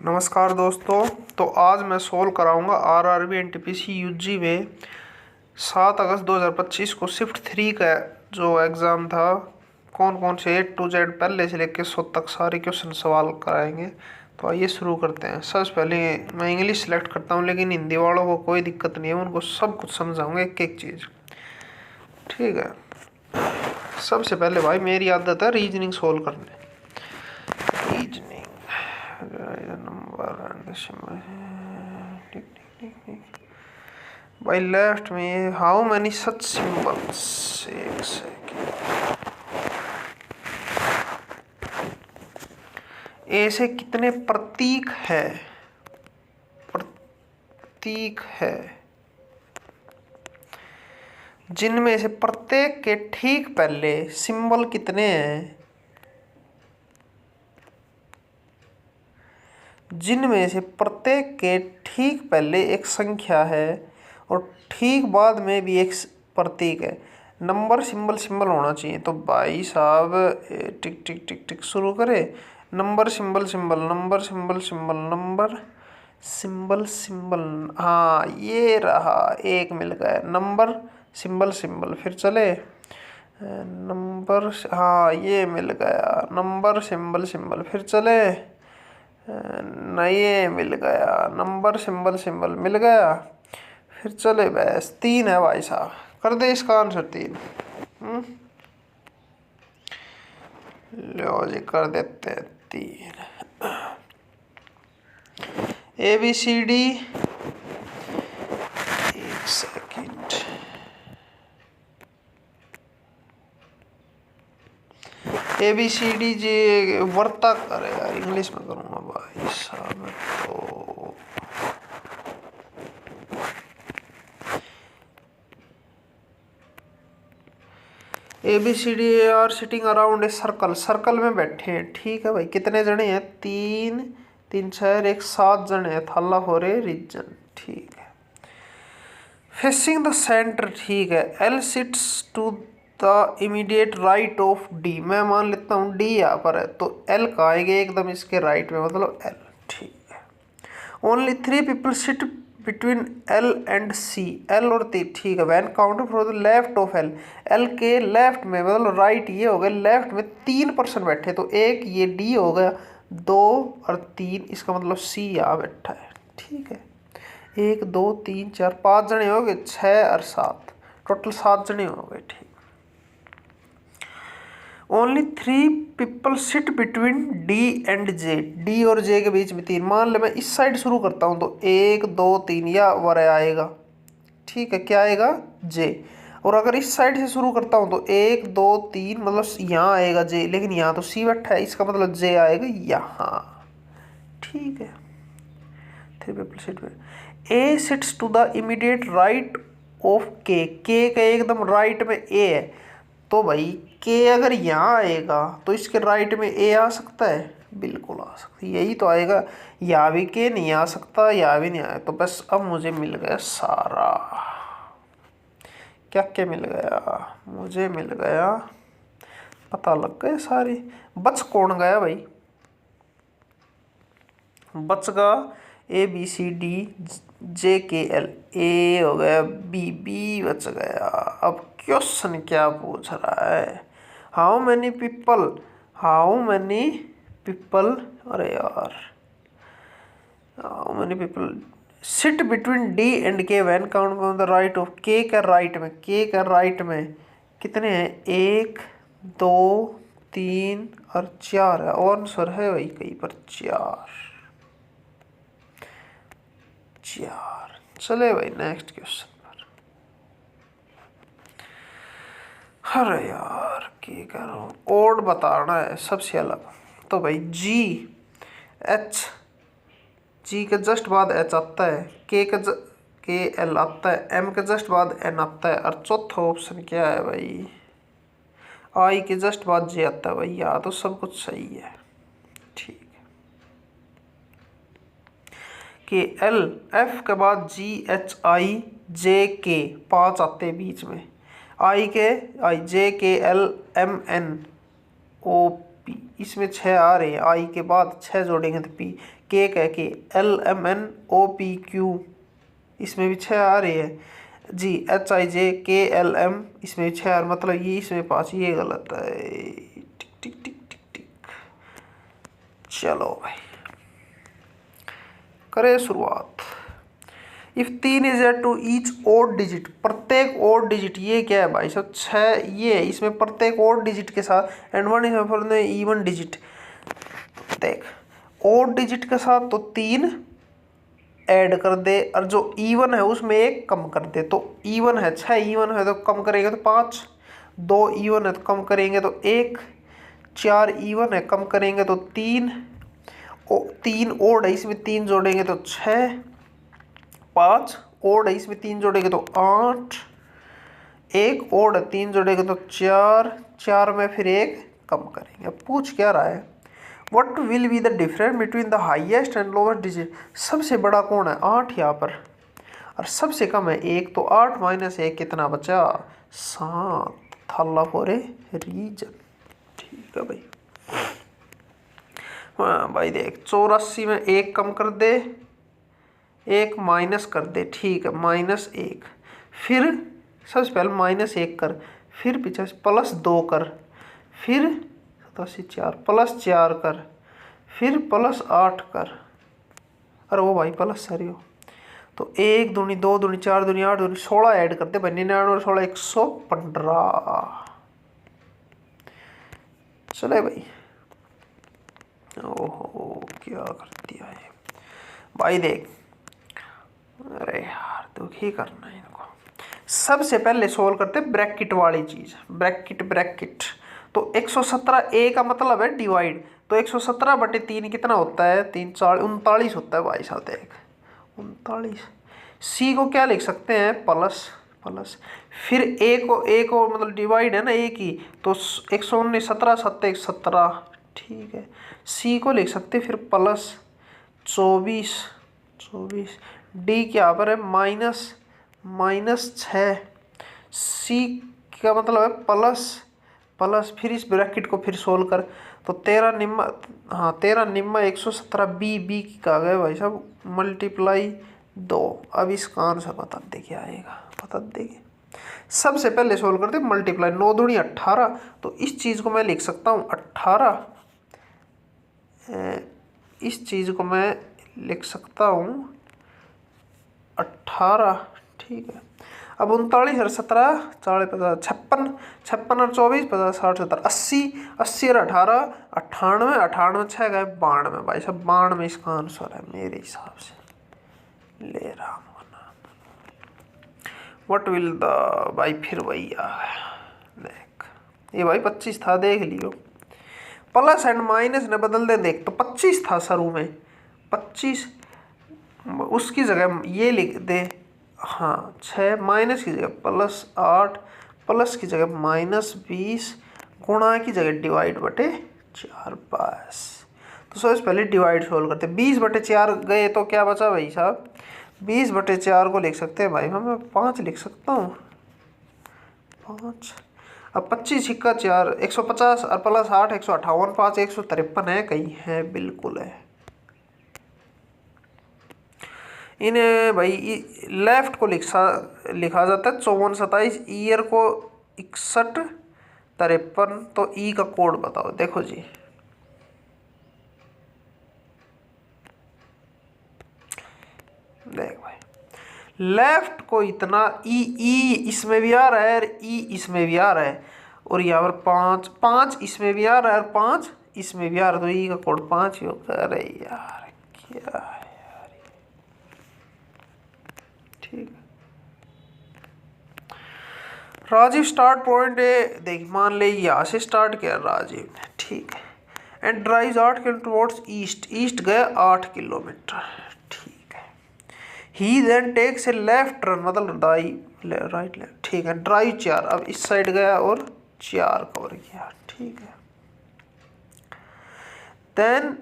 नमस्कार दोस्तों। तो आज मैं सोल्व कराऊंगा आरआरबी एनटीपीसी यूजी में 7 अगस्त 2025 को शिफ्ट 3 का जो एग्ज़ाम था। कौन कौन से A to Z पहले से लेकर 100 तक सारे क्वेश्चन सवाल कराएंगे। तो आइए शुरू करते हैं। सबसे पहले मैं इंग्लिश सेलेक्ट करता हूं, लेकिन हिंदी वालों को कोई दिक्कत नहीं है, उनको सब कुछ समझाऊंगा एक एक चीज़। ठीक है। सबसे पहले भाई मेरी आदत है रीजनिंग सोल्व करने। रीजनिंग नंबर भाई लेफ्ट में हाउ मैनी सच सिंबल्स। एक सेकेंड। ऐसे कितने प्रतीक है? प्रतीक है जिनमें से प्रत्येक के ठीक पहले सिंबल कितने हैं? जिनमें से प्रत्येक के ठीक पहले एक संख्या है और ठीक बाद में भी एक प्रतीक है। नंबर सिंबल सिंबल होना चाहिए। तो भाई साहब टिक टिक टिक टिक शुरू करें। Number symbol symbol, number symbol symbol, number symbol symbol. हाँ ये रहा, एक मिल गया। नंबर सिंबल सिंबल, फिर चले नंबर। हाँ ये मिल गया। नंबर सिंबल सिंबल, फिर चले नहीं मिल गया। नंबर सिंबल सिंबल मिल गया, फिर चले। बस 3 है भाई साहब, कर दे इसका आंसर 3। लो जी कर देते हैं 3। ABCD। एक सेकंड। ABCD जी वर्ता करे यार, इंग्लिश में करूँगा भाई साहब। तो ABCD are sitting around a circle. Circle में बैठे हैं। ठीक है भाई, कितने जने हैं? 3 3 6 1 7 जने हैं। थाला फॉर ए रीजन। ठीक है। Facing the centre. ठीक है। L sits to the immediate right of D। मैं मान लेता हूँ D यहाँ पर है, तो L का आएगा एकदम इसके राइट में, मतलब L। ठीक है। Only 3 people sit between L and C। L और T। ठीक है। When count from the left of L। L के लेफ्ट में, मतलब राइट ये हो गया, लेफ्ट में 3 पर्सन बैठे, तो एक ये D हो गया, 2 और 3, इसका मतलब C यहाँ बैठा है। ठीक है। 1 2 3 4 5 जने हो गए, 6 और 7, टोटल 7 जने हो गए। ठीक। Only 3 people sit between D and J। D और J के बीच में 3। मान ले मैं इस साइड शुरू करता हूँ, तो 1 2 3 या वर आएगा। ठीक है। क्या आएगा? J। और अगर इस साइड से शुरू करता हूँ, तो 1 2 3, मतलब यहाँ आएगा J, लेकिन यहाँ तो C बैठा है, इसका मतलब J आएगा यहाँ। ठीक है। 3 पीपल सिट में A sits to the immediate right of K। K का एकदम राइट में A है, तो भाई K अगर यहाँ आएगा तो इसके राइट में A आ सकता है? बिल्कुल आ सकता है। यही तो आएगा। यहाँ भी K नहीं आ सकता, यहाँ भी नहीं आया, तो बस अब मुझे मिल गया सारा। क्या क्या मिल गया? मुझे मिल गया, पता लग गए सारी। बच कौन गया भाई? बच गया ABCD JKL। A हो गया, B बच गया। अब क्वेश्चन क्या पूछ रहा है? How many people, how many people, अरे यार, how many people sit between D and K when count from the right of K का राइट में। K का राइट में कितने हैं? 1 2 3 और 4 है। आंसर है भाई कहीं पर 4। चले भाई नेक्स्ट क्वेश्चन पर। अरे यार क्या कर रहा हूँ, ओड बताना है सबसे अलग। तो भाई G के जस्ट बाद H आता है, के L आता है, M के जस्ट बाद N आता है, और चौथा ऑप्शन क्या है भाई? I के जस्ट बाद J आता है। भाई यहाँ तो सब कुछ सही है। ठीक। के L F के बाद G H I J K 5 आते हैं बीच में। I J K L M N O P, इसमें 6 आ रहे हैं, आई के बाद 6 जोड़ेंगे तो पी, के कह के L M N O P Q, इसमें भी 6 आ रहे हैं जी, एच आई जे के एल एम, इसमें भी 6 मतलब ये इसमें 5, ये गलत है। टिक टिक टिक टिक टिक। चलो भाई करें शुरुआत। If 3 is add to each odd digit, प्रत्येक ओड डिजिट, ये क्या है भाई साहब 6, ये है, इसमें प्रत्येक ओड डिजिट के साथ एंड 1 इज इवन डिजिट, देख ओड डिजिट के साथ तो 3 ऐड कर दे और जो इवन है उसमें 1 कम कर दे, तो इवन है 6, इवन है तो कम करेंगे तो 5, 2 इवन है तो कम करेंगे तो 1, 4 इवन है कम करेंगे तो 3, 3 ओड है इसमें 3 जोड़ेंगे तो 6, 5 ओड है इसमें 3 जोड़ेंगे तो 8, 1 ओड है 3 जोड़ेंगे तो 4, 4 में फिर 1 कम करेंगे। अब पूछ क्या रहा है, what will be the difference between the highest and lowest digit, सबसे बड़ा कौन है 8 यहाँ पर और सबसे कम है 1, तो 8 माइनस 1 कितना बचा 7, थाला फॉर ए रीजन। ठीक है भाई, हाँ भाई देख 84 में 1 कम कर दे, 1 माइनस कर दे, ठीक है -1, फिर सबसे पहले -1 कर, फिर पीछे +2 कर, फिर 4 +4 कर, फिर +8 कर, अरे वो भाई प्लस सॉरी हो, तो 1 दूनी 2 दूनी 4 दूनी 8 दूनी 16 ऐड करते भाई, 99 और 16 115। चले भाई, ओहो क्या कर दिया है भाई देख, अरे यार दुखी करना है इनको। सबसे पहले सोल्व करते ब्रैकेट वाली चीज, ब्रैकेट तो 117 ए का मतलब है डिवाइड, तो 117 बटे 3 कितना होता है 3 4 39 होता है भाई साहब, देख 39। सी को क्या लिख सकते हैं प्लस, फिर ए को मतलब डिवाइड है ना ए की, तो 119 17 7 17, ठीक है। सी को लिख सकते फिर प्लस 24, डी क्या पर है -6, सी का मतलब है प्लस, फिर इस ब्रैकेट को फिर सोल्व कर, तो 13 निम्मा, हाँ 13 निम्मा 117, बी का गए भाई साहब मल्टीप्लाई 2। अब इसका आंसर बता दे क्या आएगा, बता देंगे। सबसे पहले सोल्व करते मल्टीप्लाई, 9 दूनी 18, तो इस चीज़ को मैं लिख सकता हूँ 18, इस चीज़ को मैं लिख सकता हूँ 18, ठीक है। अब 39 और 17 4 50 56, 56 और 24 50 60 70 80, 80 और 18 98, 98 6 गए 92 भाई साहब, 92 इसका आंसर है मेरे हिसाब से। ले रहा हूँ व्हाट विल द, भाई फिर वही आ गया, देख ये भाई 25 था, देख लियो प्लस एंड माइनस ने बदल दे, देख तो 25 था शुरू में, 25 उसकी जगह ये लिख दे, हाँ 6 माइनस की जगह +8, प्लस की जगह -20, गुणा की जगह डिवाइड बटे 4, बस। तो सबसे पहले डिवाइड सोल्व करते, 20 बटे 4 गए तो क्या बचा भाई साहब, 20 बटे 4 को लिख सकते हैं भाई मैं 5 लिख सकता हूँ 5। अब 25 सिक्का 4 150 और +8 158, 5 153 है, कहीं है बिल्कुल है। इन्हें भाई लेफ्ट को लिखा जाता है 54 27, ईयर को 61 53, तो ई का कोड बताओ, देखो जी देख भाई लेफ्ट को इतना ई इसमें भी आ रहा है और ई इसमें भी आ रहा है, और यहाँ पर 5 इसमें भी आ रहा है और 5 इसमें भी आ रहा है, तो ई का कोड 5 ही होगा। अरे यार क्या है यार, ठीक है। राजीव स्टार्ट पॉइंट है, देख मान ले यहाँ से स्टार्ट किया राजीव ने, ठीक है, and drive 8 kilometre towards east गया 8 किलोमीटर, ठीक है। He then takes a left turn, मतलब राइट लेफ्ट, ठीक है। ड्राइव 4, अब इस साइड गया और 4 कवर किया, ठीक है। Then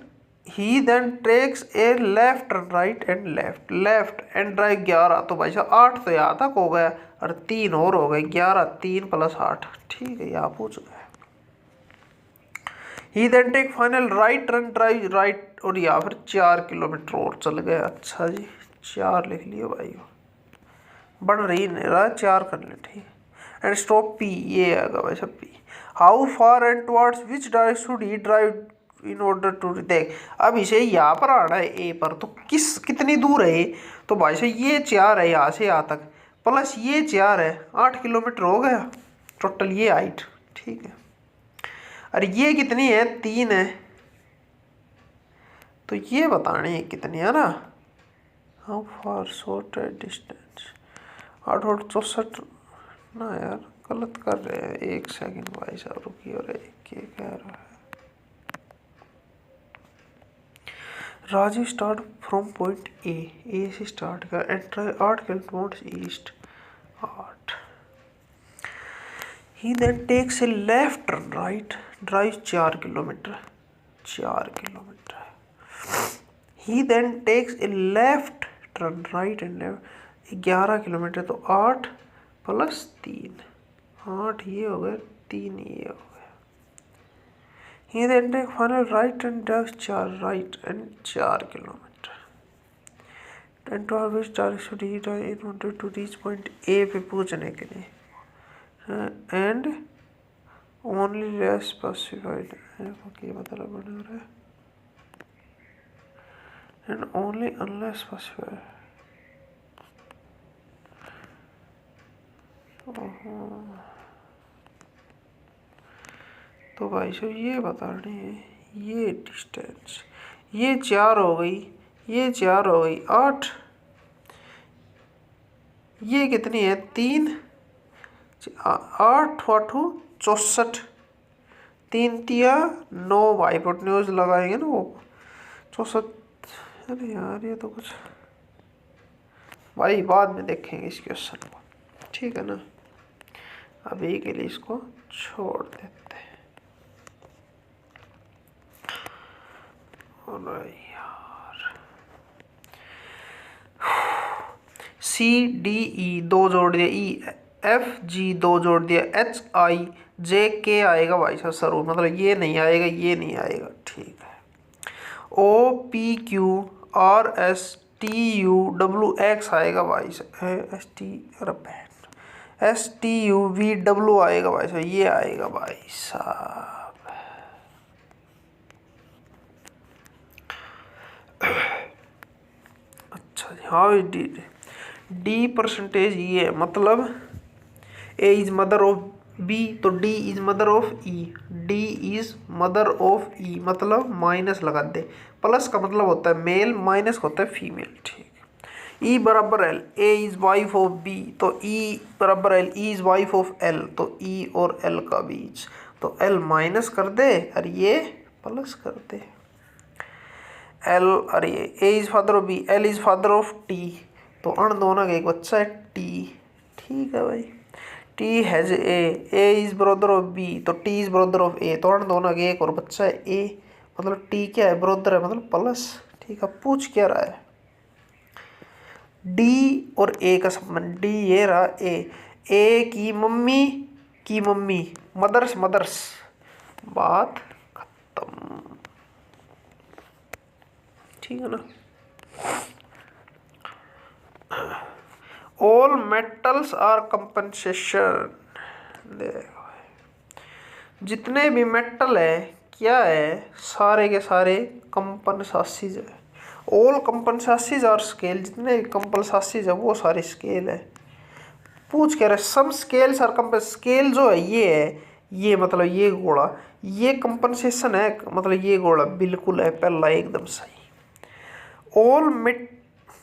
he then takes a left right and left and drive 11, तो भाई साहब 8 तो यहाँ तक हो गया और 3 और हो गए 11, 3 + 8, ठीक है यहाँ पूछ गए। He then take final right turn drive right, और या फिर 4 किलोमीटर और चल गए। अच्छा जी 4 लिख लियो भाई, बन रही नहीं रहा 4 कर ले ठीक। एंड स्टॉप पी, ये आएगा भाई सब P. How far and towards which direction should he drive in order to, देख अब इसे यहाँ पर आना है ए पर, तो कितनी दूर है ये, तो भाई से ये 4 है यहाँ से यहाँ तक, प्लस ये 4 है, 8 किलोमीटर हो गया टोटल ये हाइट ठीक है। और ये कितनी है 3 है, तो ये बतानी है कितनी है ना। हाउ फार शॉर्ट डिस्टेंस 864 ना यार गलत कर रहे हैं, 1 सेकंड भाई साहब रुकिए। और क्या कह रहा है Raju, start from point A से स्टार्ट कर and try 8 kilometre east 8। He then takes a left turn right drive 4 kilometre 4 kilometre. He then takes a left turn right and left 11 kilometre, तो 8 प्लस 3 8 ये हो गए 3 ये हो गए। He then take final right and drives 4 right and 4 kilometer. And to which direction should he drive in order to reach point A पे पहुंचने के लिए, and only less specified क्या मतलब बना रहा है, and only unless specified। तो भाई साहब ये बताने है ये डिस्टेंस, ये 4 हो गई, ये 4 हो गई 8, ये कितनी है 3 8 8 64 3 तिया 9 हाइपोटेन्यूज लगाएंगे ना वो 64। अरे यार ये तो कुछ भाई बाद में देखेंगे इस क्वेश्चन को ठीक है ना, अभी के लिए इसको छोड़ देते हैं। यार सी डी ई 2 जोड़ दिया, ई एफ जी 2 जोड़ दिया, एच आई जे के आएगा भाई साहब सरू, मतलब ये नहीं आएगा ये नहीं आएगा ठीक है। O P Q R S T U W X आएगा भाई साहब, S T S T U V W आएगा भाई साहब, ये आएगा भाई साहब। अच्छा हाँ डी परसेंटेज ये है, मतलब A is mother of B, तो D is mother of E, D is mother of E मतलब माइनस लगा दे, प्लस का मतलब होता है मेल, माइनस का होता है फीमेल ठीक। ई बराबर L, A is wife of B, तो ई बराबर L, E is wife of L, तो ई और एल का बीच, तो एल माइनस कर दे और ये प्लस कर दे। एल और ये A is father of B, L is father of T, तो अण दोनों का एक बच्चा है टी ठीक है भाई। T has A is brother of B, तो T is brother of A, तो अण दोनों का एक और बच्चा है ए, मतलब टी क्या है ब्रदर है मतलब प्लस ठीक है। पूछ क्या रहा है डी और ए का संबंध, डी ये रहा ए की मम्मी मदर्स बात खत्म ठीक है ना। ऑल मेटल्स आर कंपनसेशन, देखो जितने भी मेटल है क्या है सारे के सारे कंपनसासीज है। ऑल कंपनसासीज आर स्केल, जितने भी कंपनसासीज है वो सारे स्केल है। पूछ कह रहे सम स्केल्स आर कंपन, स्केल जो है ये मतलब ये गोला ये कंपनसेशन है, मतलब ये गोला बिल्कुल है पहला एकदम सही। ऑल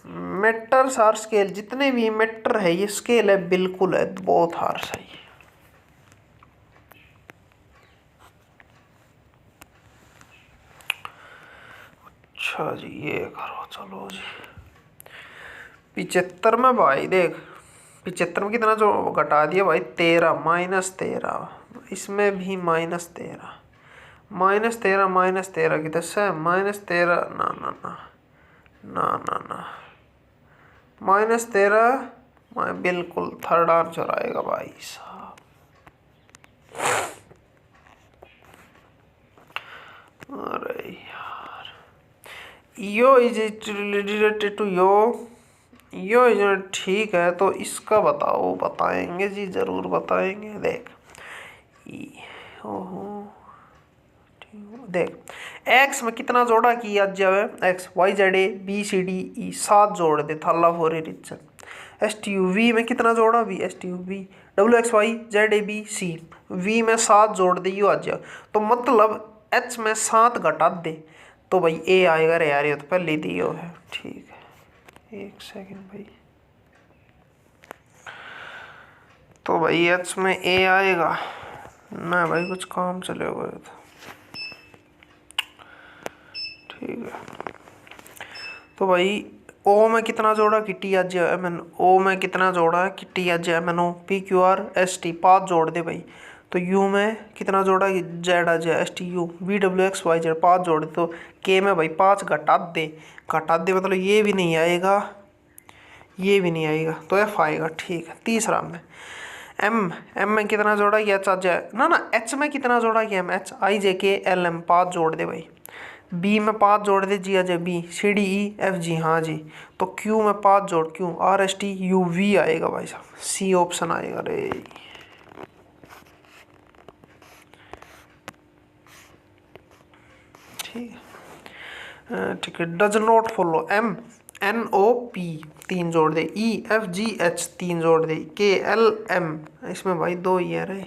मेटर्स आर स्केल, जितने भी मेटर है ये स्केल है बिल्कुल है, बहुत हार सही। अच्छा जी ये करो चलो जी। 75 में भाई देख 75 में कितना जो घटा दिया भाई 13 -13, इसमें भी -13 की 10 है -13 ना -13 बिल्कुल थर्ड आंसर आएगा भाई साहब। अरे यार, यो इज रिलेटेड टू यो, यो इज ठीक है, तो इसका बताओ। बताएंगे जी, जरूर बताएंगे। देख ओहो, देख एक्स में कितना जोड़ा कि आज जावे, X Y Z A B C D E 7 जोड़ दे थाला फोरे region. S T U V में कितना जोड़ा भी, S T U V W X Y Z A B C, V में 7 जोड़ दे यू आज जा, तो मतलब एच में 7 घटा दे तो भाई ए आएगा रे यार, ये तो पहले दियो है। ठीक है, एक सेकंड भाई, तो भाई एच में ए आएगा ना भाई, कुछ काम चले हुए तो ठीक है। तो भाई ओ में कितना जोड़ा कि टी आज एम एन, ओ में कितना जोड़ा है कि टी आज M N O P Q R S T 5 जोड़ दे भाई। तो यू में कितना जोड़ा कि जेड आज S T U V W X Y Z 5 जोड़ दे, तो के में भाई 5 घटा दे, घटा दे मतलब ये भी नहीं आएगा, ये भी नहीं आएगा, तो एफ आएगा। ठीक है, तीसरा में एम, एम में कितना जोड़ा कि एच आज ना ना, एच में कितना जोड़ा कि एम एच आई जे के एल एम 5 जोड़ दे भाई। बी में 5 जोड़ दे जी अजय B C D E F G, हाँ जी। तो क्यू में 5 जोड़, Q R S T U V आएगा भाई साहब, सी ऑप्शन आएगा रे। ठीक है, ठीक है। Does not follow M N O P 3 जोड़ दे, ई एफ जी एच 3 जोड़ दे, के एल एम इसमें भाई 2 ही है रे,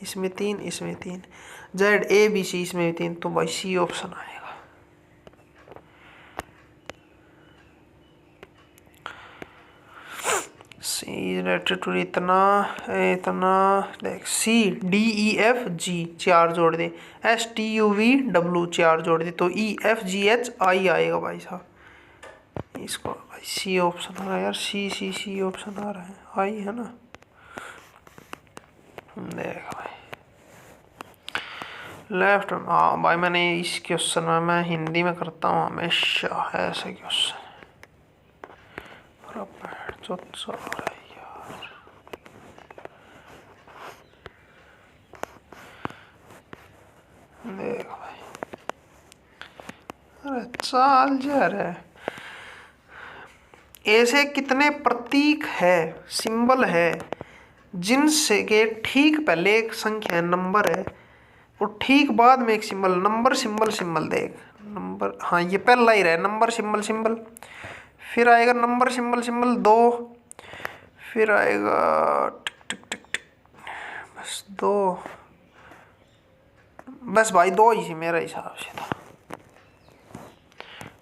इसमें 3 इसमें 3, जेड ए बी सी इसमें भी 3, तो भाई सी ऑप्शन आएगा। सी रिलेटेड टू इतना इतना, देख सी डी ई एफ जी 4 जोड़ दे, S T U V W 4 जोड़ दे, तो ई एफ जी एच आई आएगा भाई साहब। इसको भाई सी ऑप्शन आ रहा है यार, सी सी सी ऑप्शन आ रहा है, आई है ना। देख भाई लेफ्ट, हाँ भाई मैंने इस क्वेश्चन में मैं हिंदी में करता हूँ हमेशा ऐसे क्वेश्चन, जो चल रहा है यार। देख भाई, अरे चाल जा रहा है। ऐसे कितने प्रतीक है, सिंबल है, जिनसे के ठीक पहले एक संख्या नंबर है और ठीक बाद में एक सिंबल, नंबर सिंबल सिंबल। देख नंबर, हाँ ये पहला ही रहा, नंबर सिंबल सिंबल, फिर आएगा नंबर सिंबल सिंबल 2, फिर आएगा टिक टिक टिक टिक, बस 2, बस भाई 2 ही थी मेरे हिसाब से तो,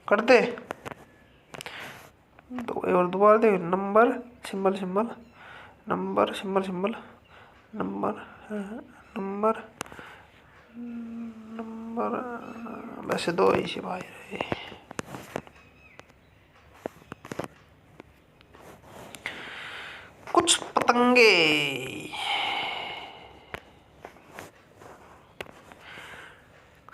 कर दे 2 और दोबारा दे, number symbol symbol, number symbol symbol, number number number, वैसे 2 ही से भाई रहे। कुछ पतंगे,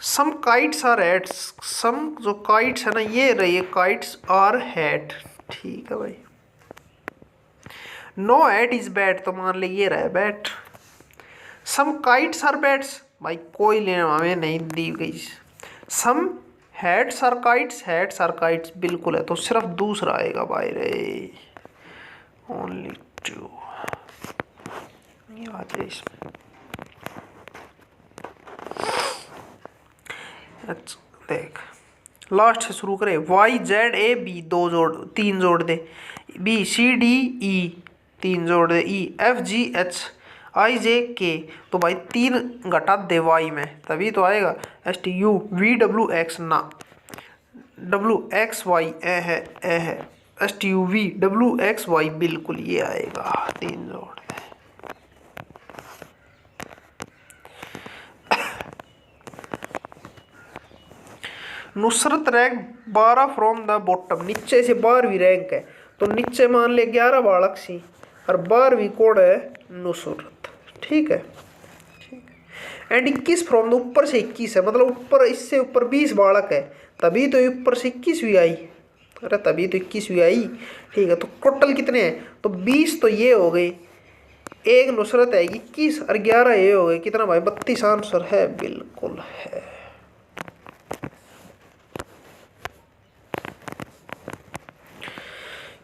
some kites are hats, some जो काइट्स है ना ये रही काइट्स आर हैट। ठीक है भाई, नो हैट इज बैट, तो मान ले ये रहा bat. Some kites are bats, भाई कोई लेने हमें नहीं दी गई। Some hats are kites, hats are kites बिल्कुल है, तो सिर्फ दूसरा आएगा भाई रे, ओनली 2 आ जाए इसमें। देख लास्ट से शुरू करें, वाई जेड ए बी 3 जोड़ दे, बी सी डी ई 3 जोड़ दे, ई एफ जी एच आई जे के, तो भाई 3 घटा दे वाई में, तभी तो आएगा। S T U V W X ना, डब्ल्यू एक्स वाई ए है, S T U V W X Y बिल्कुल ये आएगा, 3 जोड़ दे। Nusrat rank 12 from the bottom, नीचे से 12वीं रैंक है, तो नीचे मान ले 11 बालक सी और 12वीं कौन है, नुसरत। ठीक है, एंड 21 फ्रॉम द, ऊपर से 21 है, मतलब ऊपर इससे ऊपर 20 बालक है, तभी तो ऊपर से 21वीं आई, अरे तभी तो 21वीं आई। ठीक है, तो टोटल कितने हैं, तो 20 तो ये हो गई, एक नुसरत है 21 और 11 ये हो गए, कितना भाई 32 आंसर है, बिल्कुल है।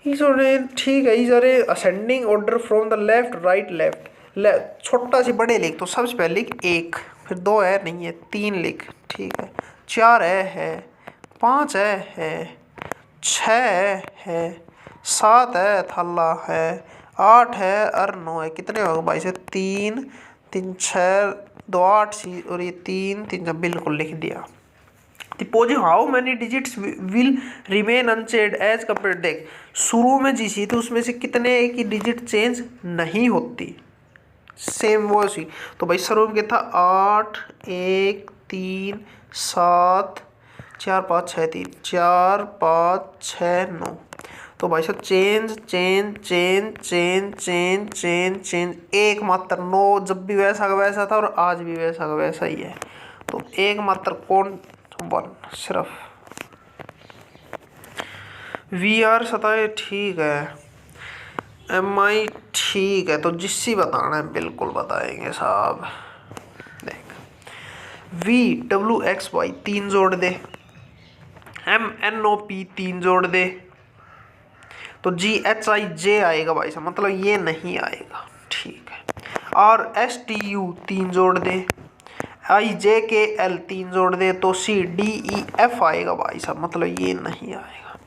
ठीक है, इज अरे ascending order from the left right left. छोटा से बड़े लिख, तो सबसे पहले लिख एक, फिर दो है नहीं है, तीन लिख, ठीक है, चार है, पाँच है, छः है, सात है, थल्ला है, आठ है और नौ है। कितने होगा भाई से? तीन, तीन छः, दो आठ सी, और ये तीन तीन, जब बिल्कुल लिख दिया। Deposit how many digits will remain unchanged as compare. देख शुरू में जी सी थी उसमें से कितने की डिजिट चेंज नहीं होती, सेम वो सी। तो भाई शुरू में क्या था? 8, 1, 3, 7, 4, 5, 6, 3, 4, 5, 6, 9। तो भाई साहब change change change change change change change, एक मात्र 9 जब भी वैसा का वैसा था और आज भी वैसा का वैसा ही है। तो एक मात्र कौन? 1 सिर्फ। वी आर सताए, ठीक है। एम आई, ठीक है। तो जिससे बताना है बिल्कुल बताएंगे साहब। देख वी डब्ल्यू एक्स वाई 3 जोड़ दे, एम एन ओ पी 3 जोड़ दे, तो जी एच आई जे आएगा भाई साहब, मतलब ये नहीं आएगा, ठीक है। और एस टी यू 3 जोड़ दे, आई जे के एल 3 जोड़ दे, तो सी डी ई एफ आएगा भाई साहब, मतलब ये नहीं आएगा।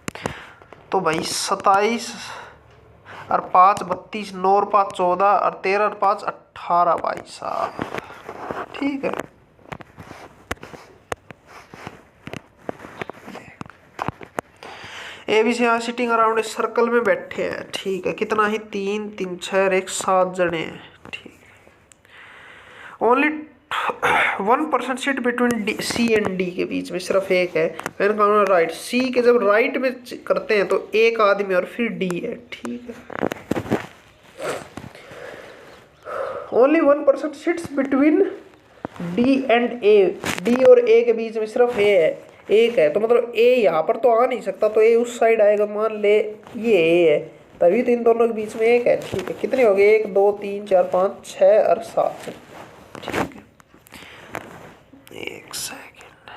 तो भाई 27 और 5 32, 9 और 5 14 और 13 और 5 18 भाई साहब, ठीक है। ए बी सी यहाँ सिटिंग अराउंड इस सर्कल में बैठे हैं, ठीक है। कितना ही? 3 3 6 1 7 जने हैं, ठीक है। Only 1% sit between C and D के बीच में सिर्फ एक है। मैंने कहा राइट, सी के जब राइट में करते हैं तो एक आदमी और फिर डी है, ठीक है। Only 1% seats between D and A, D और ए के बीच में सिर्फ ए है, एक है। तो मतलब ए यहाँ पर तो आ नहीं सकता, तो ए उस साइड आएगा। मान ले ये ए है, तभी तो इन दोनों के बीच में एक है, ठीक है। कितने हो गए? 1 2 3 4 5 6 और 7, ठीक है। एक सेकेंड,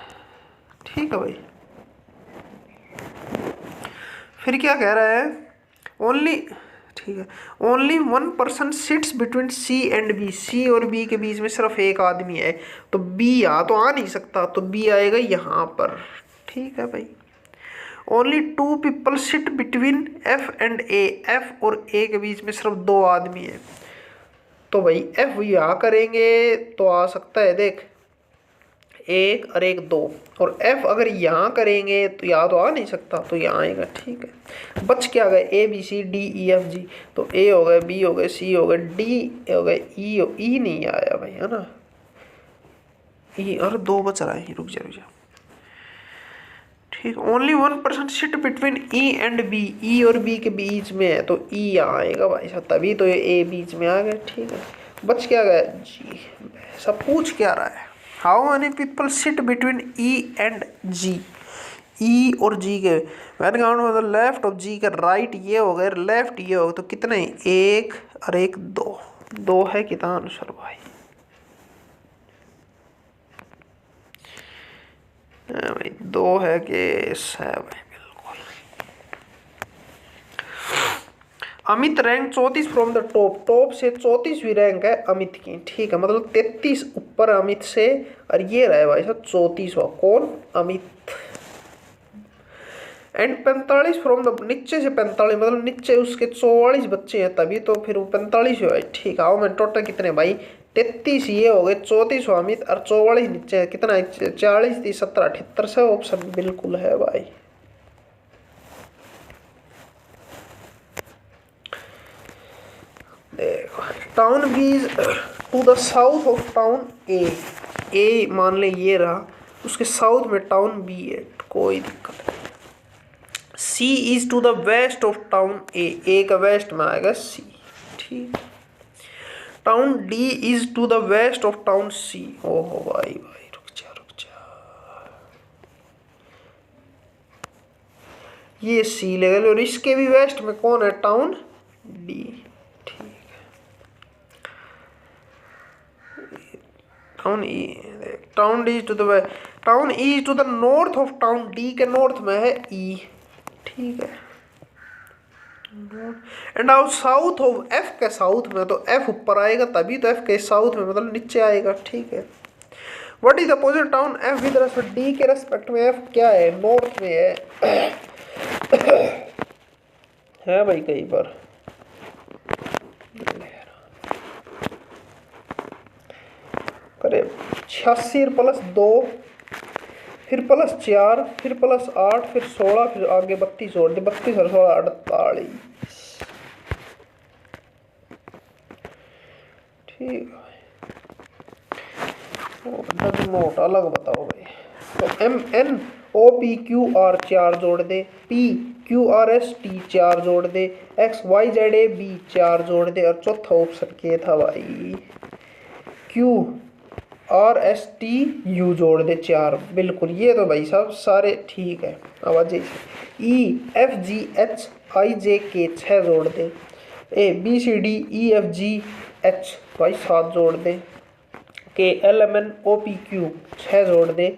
ठीक है भाई। फिर क्या कह रहा है? ओनली, ठीक है, only 1% sits between C and B, C और बी के बीच में सिर्फ एक आदमी है, तो बी यहाँ तो आ नहीं सकता, तो बी आएगा यहाँ पर, ठीक है भाई। Only 2 people sit between F and A, F और ए के बीच में सिर्फ 2 आदमी है, तो भाई एफ यहाँ करेंगे तो आ सकता है, देख 1 और 1 2, और एफ अगर यहाँ करेंगे तो यहाँ तो आ नहीं सकता, तो यहाँ आएगा, ठीक है। बच क्या गए? A B C D E F G, तो ए हो गए, बी हो गए, सी हो गए, डी हो गए, ई नहीं आया भाई, है ना। ई और 2 बच रहा है, रुक जा, ठीक। Only 1% sit between E and B, E और बी के बीच में है, तो ई यहाँ आएगा भाई साहब, तभी तो ये ए बीच में आ गया, ठीक है। बच क्या गया? जी। सब पूछ क्या रहा है? How many people sit between E and G, E और जी के वैन काउंट मतलब लेफ्ट ऑफ जी का राइट ये हो गए, लेफ्ट ये हो गए, तो कितने? 1 और 1 2, 2 है कितना आंसर भाई? भाई 2 है कि है भाई, बिल्कुल। Amit rank 34 from the top, top से 34वीं रैंक है अमित की, ठीक है। मतलब 33 ऊपर अमित से, और ये रहे भाई साहब 34वां, कौन? अमित। एंड 45 फ्रॉम द, नीचे से 45, मतलब नीचे उसके 44 बच्चे हैं, तभी तो फिर वो 45 हुआ, ठीक है। आओ मैं टोटल कितने भाई? 33 ये हो गए, 34 अमित और 44 नीचे है, कितना है? 40 30 17 78 से ऑप्शन बिल्कुल है भाई। देखो town B is to the south of town A, A मान ले ये रहा, उसके साउथ में टाउन बी है, कोई दिक्कत नहीं। C is to the west of town A का वेस्ट में आएगा सी, ठीक। Town D is to the west of town C, ओहो भाई रुक जा, ये सी लेवल, और इसके भी वेस्ट में कौन है? टाउन डी, ठीक है। Town E, town D to the west, town E is to the north of town D के नॉर्थ में है ई, ठीक है। And now south of F के साउथ में, तो एफ ऊपर आएगा तभी तो एफ के साउथ में मतलब नीचे आएगा, ठीक है। What is the opposite town F with respect D के रेस्पेक्ट में, एफ क्या है, नॉर्थ में है भाई कई बार। करे 86 प्लस 2 फिर प्लस 4 फिर प्लस 8 फिर 16 फिर आगे 32 जोड़ दे, 32 और 16 48, ठीक है। नोट अलग बताओ भाई। तो M N O P Q R 4 जोड़ दे, P Q R S T 4 जोड़ दे, X Y Z A B 4 जोड़ दे, और चौथा ऑप्शन क्या था भाई, Q R S T U जोड़ दे 4, बिल्कुल। ये तो भाई साहब सारे ठीक है। अब आ जाइए ई F G H I J K 6 जोड़ दे, A B C D E F G H भाई 7 जोड़ दे, K L M N O P Q 6 जोड़ दे,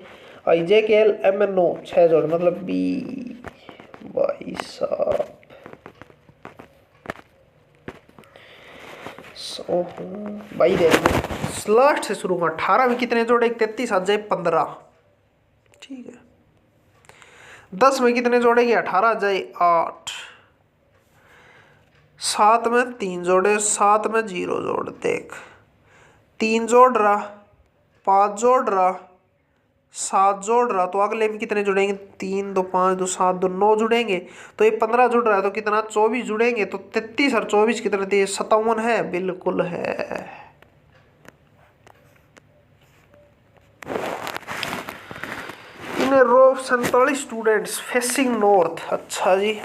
आई जे के एल एम एन ओ 6 जोड़, मतलब बी भाई साहब। भाई देखो लास्ट से शुरू में 18 में कितने जोड़े, 33 आ जाए 15, ठीक है। 10 में कितने जोड़ेगी, 18 आ जाए 8, 7 में 3 जोड़े, 7 में 0 जोड़, देख 3 जोड़ रहा, 5 जोड़ रहा, 7 जोड़ रहा, तो अगले में कितने जुड़ेंगे, 3 2 5 2 7 2 9 जुड़ेंगे, तो ये 15 जुड़ रहा है तो कितना 24 जुड़ेंगे, तो 33 और 24 कितने थे, 57 है, बिल्कुल है। In row of 47 students facing north, अच्छा जी।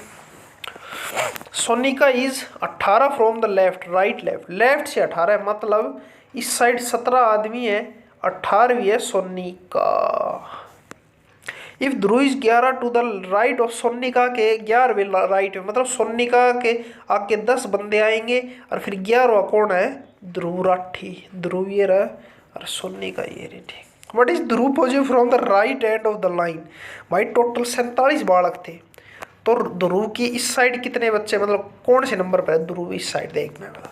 Sonika is 18 from the left, right left, left से 18 है, मतलब इस साइड 17 आदमी है, 18वीं है Sonika. If Dhruv is 11 to the right of Sonika के 11वें राइट में, मतलब सोनिका के आगे 10 बंदे आएंगे और फिर 11वां कौन है, ध्रुव राठी, ध्रुव ये रहा और सोनिका ये रही, ठीक। What is Dhruv positive from the right end of the line, भाई टोटल 47 बालक थे, तो ध्रुव की इस साइड कितने बच्चे, मतलब कौन से नंबर पर है ध्रुव इस साइड, देख मैं बता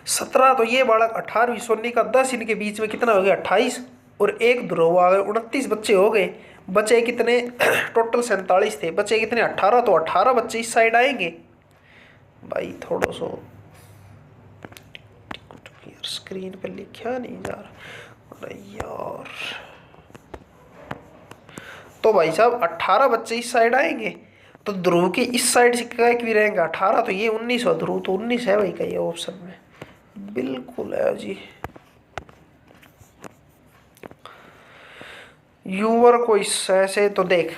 17, तो ये बालक 18वीं सोनिका 10, इनके बीच में कितना हो गया 28, और एक ध्रुव आ गए, 29 बच्चे हो गए, बचे कितने टोटल 47 थे, बचे कितने 18, तो 18 बच्चे इस साइड आएंगे भाई। थोड़ा सा यार स्क्रीन पे लिखा नहीं जा रहा, अरे यार, तो भाई साहब 18 बच्चे इस साइड आएंगे, तो ध्रुव के इस साइड से क्या भी रहेंगे 18, तो ये 19 और ध्रुव तो 19 है भाई का ये ऑप्शन में, बिल्कुल है जी। यूवर को ऐसे तो देख,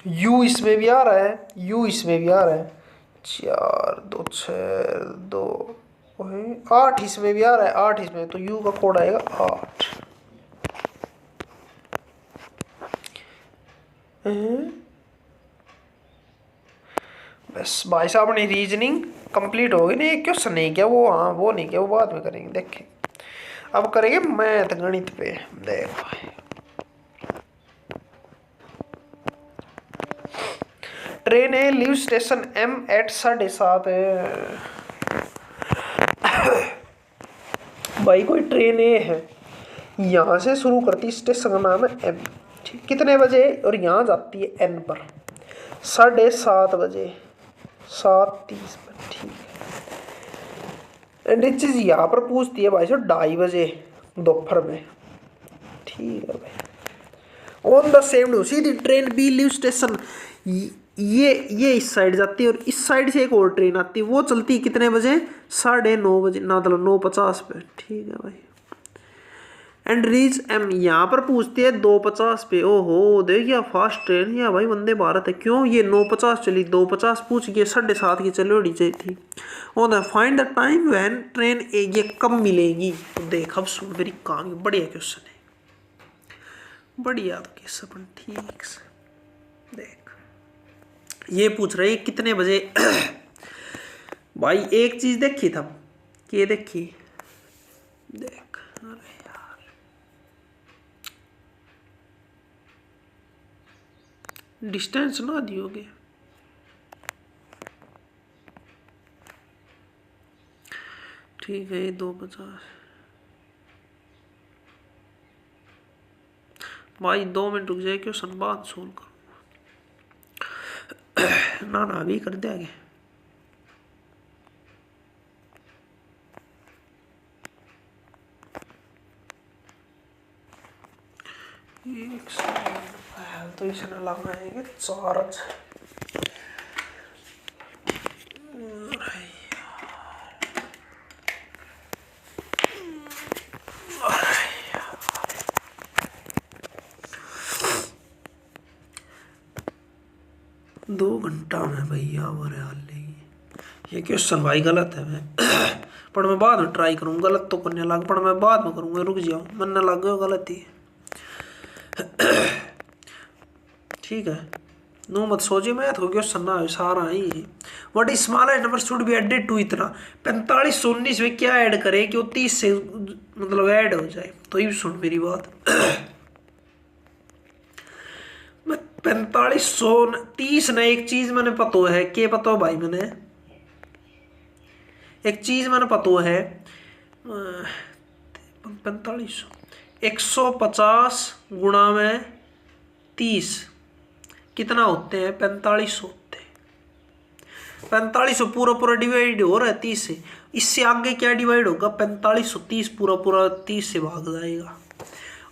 यू इसमें भी आ रहा है, यू इसमें भी आ रहा है, 4 2 6 2 8 इसमें भी आ रहा है, 8 इसमें, तो यू का कोड आएगा 8। बस भाई साहब अपनी रीजनिंग कंप्लीट हो गई ना, एक क्वेश्चन नहीं किया वो, हाँ वो नहीं किया, वो बाद में करेंगे, देखें अब करेंगे मैथ गणित पे। देख ट्रेन ए लीव स्टेशन एम एट 7:30 भाई कोई ट्रेन ए है, यहाँ से शुरू करती, स्टेशन का नाम है एम, ठीक, कितने बजे, और यहाँ जाती है एन पर 7:30 बजे, 7:30 पर, ठीक है। एंड एक चीज यहाँ पर पूछती है भाई साहब 2:30 बजे दोपहर में, ठीक है भाई। On the same day Sidhi train B leave station, ये इस साइड जाती है और इस साइड से एक और ट्रेन आती है, वो चलती है कितने बजे, 9:30 बजे, ना मतलब 9:50 पे, ठीक है भाई। एंड रीच एम, यहाँ पर पूछती है 2:50 पे, ओहो देखिए फास्ट ट्रेन या भाई वंदे भारत है, क्यों ये 9:50 चली, 2:50 पूछ के 7:30 की चलोड़ी चाहिए थी। और the find the time when train ये कब मिलेगी, तो देख अब सुन मेरी कहानी, बढ़िया क्वेश्चन है, बढ़िया क्वेश्चन, ठीक से देख, ये पूछ रहे कितने बजे भाई एक चीज देखी था, ये देखी, देख, अरे यार डिस्टेंस ना दियोगे, ठीक है, ये 250 भाई 2 मिनट रुक जाए, क्वेश्चन बाद सोल्व करूँगा। ना ना अभी कर दे आगे। एक सेकंड तो इसने लगाएंगे चार्ज। दो घंटा में भैया वो हाल नहीं। ये क्वेश्चन भाई गलत है, मैं पर मैं बाद में ट्राई करूँगा। गलत तो करने लग, पर मैं बाद में करूँगा। रुक जाओ, मन न लग गया गलत ही। ठीक है, नो मत सोचिए, मैं तो क्वेश्चन ना सारा ही। What is smallest number should be added to इतना। 4519 में क्या ऐड करे कि वो 30 से मतलब ऐड हो जाए। तो ये सुन मेरी बात। 4530 ना एक चीज मैंने पता है, के पता हो भाई, मैंने एक चीज मैंने पता है 4500 150 गुणा में 30 कितना होते हैं? 4500 होते हैं। 4500 पूरा पूरा डिवाइड हो रहा है 30 से। इससे आगे क्या डिवाइड होगा? 4530 पूरा पूरा 30 से भाग जाएगा।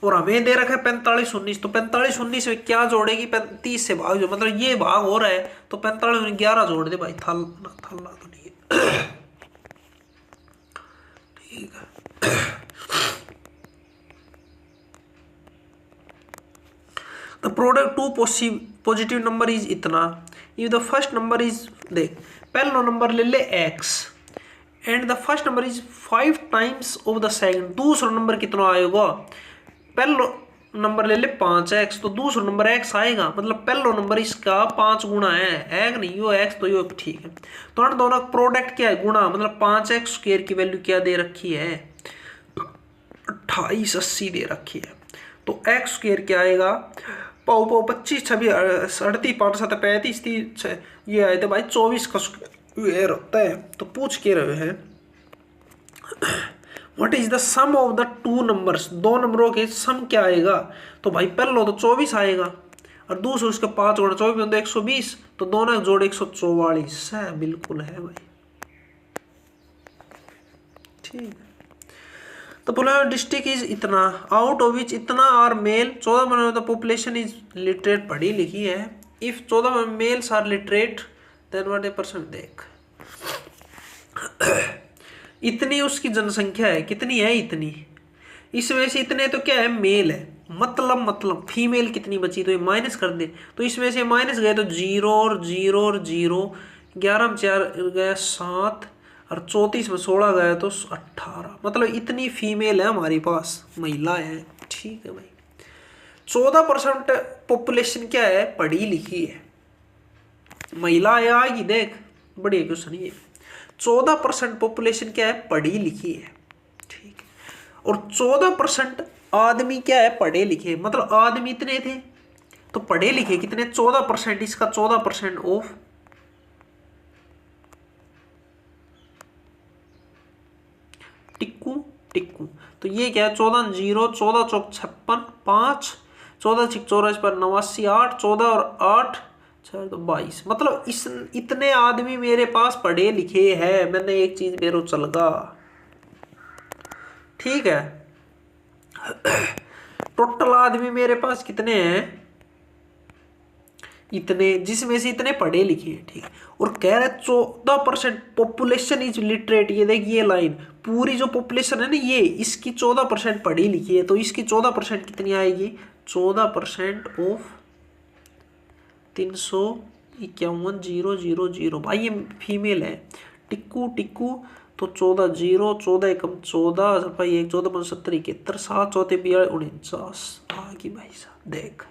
और हमें दे रखा है 4519, तो 4519 में क्या जोड़ेगी? 30 से भाग, जो मतलब ये भाग हो रहा है, तो 45 में 11 जोड़ दे भाई। थल्ला तो नहीं है। ठीक है, the product two positive number is इतना। If the first number is, देख पहला नंबर ले ले x and the first number is 5 times of the second. दूसरा नंबर कितना आएगा? पहला नंबर ले ले 5x, तो दूसरा नंबर x आएगा। मतलब पहला नंबर इसका 5 गुना है एक नहीं, यो x तो यो ठीक है। तो इन दोनों प्रोडक्ट क्या है? गुणा। मतलब 5x स्क्वायर की वैल्यू क्या दे रखी है? 2880 दे रखी है। तो x स्क्वायर क्या आएगा? पाओ पाओ 25 26 38 5 7 35 30 ये आए थे भाई 24 का स्क्वायर होता है। तो पूछ के रहे हैं what is the sum of the two numbers. दो नंबरों के सम क्या आएगा? तो भाई पहला तो 24 आएगा और दूसरा उसके 5 गुणा 24 तो 120, तो दोनों जोड़ 144 है। बिल्कुल है भाई, ठीक है। तो बोला डिस्ट्रिक्ट इज इतना, आउट ऑफ विच इतना आर मेल। 14 में द पॉपुलेशन इज लिटरेट, पढ़ी लिखी है। इफ 14 में males are literate then what a percent. देख इतनी उसकी जनसंख्या है, कितनी है? इतनी। इसमें से इतने तो क्या है? मेल है। मतलब फीमेल कितनी बची? तो ये माइनस कर दे, तो इसमें से माइनस गए तो 0 और 0 और 0, 11 में 4 गया 7 और 34 में 16 गया तो 18। मतलब इतनी फीमेल है हमारे पास, महिला है। ठीक है भाई, 14% पॉपुलेशन क्या है? पढ़ी लिखी है, महिला है आएगी। देख बढ़िया क्वेश्चन ये। 14% पॉपुलेशन क्या है? पढ़ी लिखी है, ठीक है। और 14% आदमी क्या है? पढ़े लिखे। मतलब आदमी इतने थे तो पढ़े लिखे कितने? 14%। इसका 14% ऑफ टिक्कू टिक्कू। तो ये क्या है? 14 0 14 चौक 56 5 14 6 84 पर 89 8 14 और 8 4 तो 22। मतलब इस इतने आदमी मेरे पास पढ़े लिखे हैं। मैंने एक चीज मेरे चल गा, ठीक है। टोटल आदमी मेरे पास कितने हैं? इतने, जिसमें से इतने पढ़े लिखे हैं, ठीक है। और कह रहे 14% पॉपुलेशन इज लिटरेट। ये देखिए लाइन पूरी जो पॉपुलेशन है ना, ये इसकी 14% पढ़ी लिखी है। तो इसकी 14% कितनी आएगी? 14% ऑफ 351 000। भाई ये फीमेल है। टिक्कू टिक्कू तो 14 0 14 एकम 14 भाई 1 14 70 71 7 चौथे 49 आगे भाई साहब। देख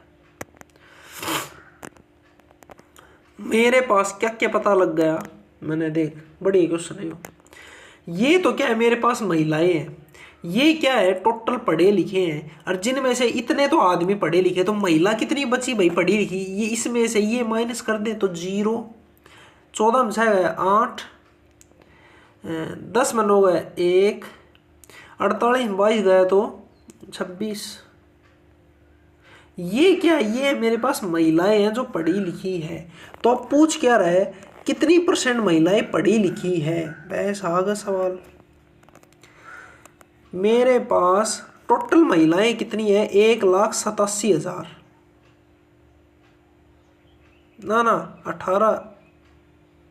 मेरे पास क्या क्या पता लग गया मैंने। देख बड़ी क्वेश्चन है ये। तो क्या है? मेरे पास महिलाएं हैं। ये क्या है? टोटल पढ़े लिखे हैं। और जिनमें से इतने तो आदमी पढ़े लिखे, तो महिला कितनी बची भाई? पढ़ी लिखी। ये इसमें से ये माइनस कर दे तो 0 14 में से 8 10 मन हो गए 1, 48 22 गया तो 26। ये क्या, ये मेरे पास महिलाएं हैं जो पढ़ी लिखी है। तो अब पूछ क्या रहा है, कितनी % महिलाएं पढ़ी लिखी है। बस आ गया सवाल। मेरे पास टोटल महिलाएं कितनी है, 1,87,000 ना 18,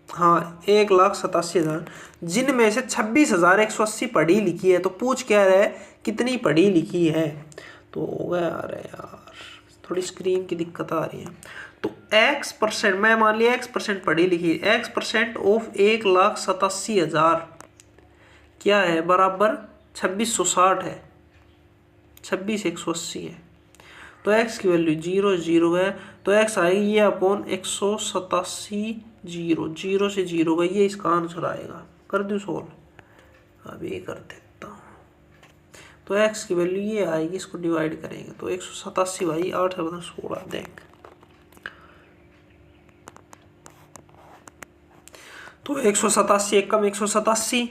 हाँ 1,87,000, जिनमें से 26,180 पढ़ी लिखी है। तो पूछ क्या रहा है, कितनी पढ़ी लिखी है। तो हो गया, अरे यार थोड़ी स्क्रीन की दिक्कत आ रही है। तो X%, मैं मान लिया X% पढ़ी लिखी, X% ऑफ 1,87,000 क्या है, बराबर 2660 है, 26,180 है। तो x की वैल्यू 0 0 है, तो x आएगी ये अपॉन 187, 0 से 0 गई, ये इसका आंसर आएगा। कर दूँ सोल्व, अब ये कर देता हूँ। तो x की वैल्यू ये आएगी, इसको डिवाइड करेंगे तो 187 भाई 8 है 16, देख। तो 187 एक कम 187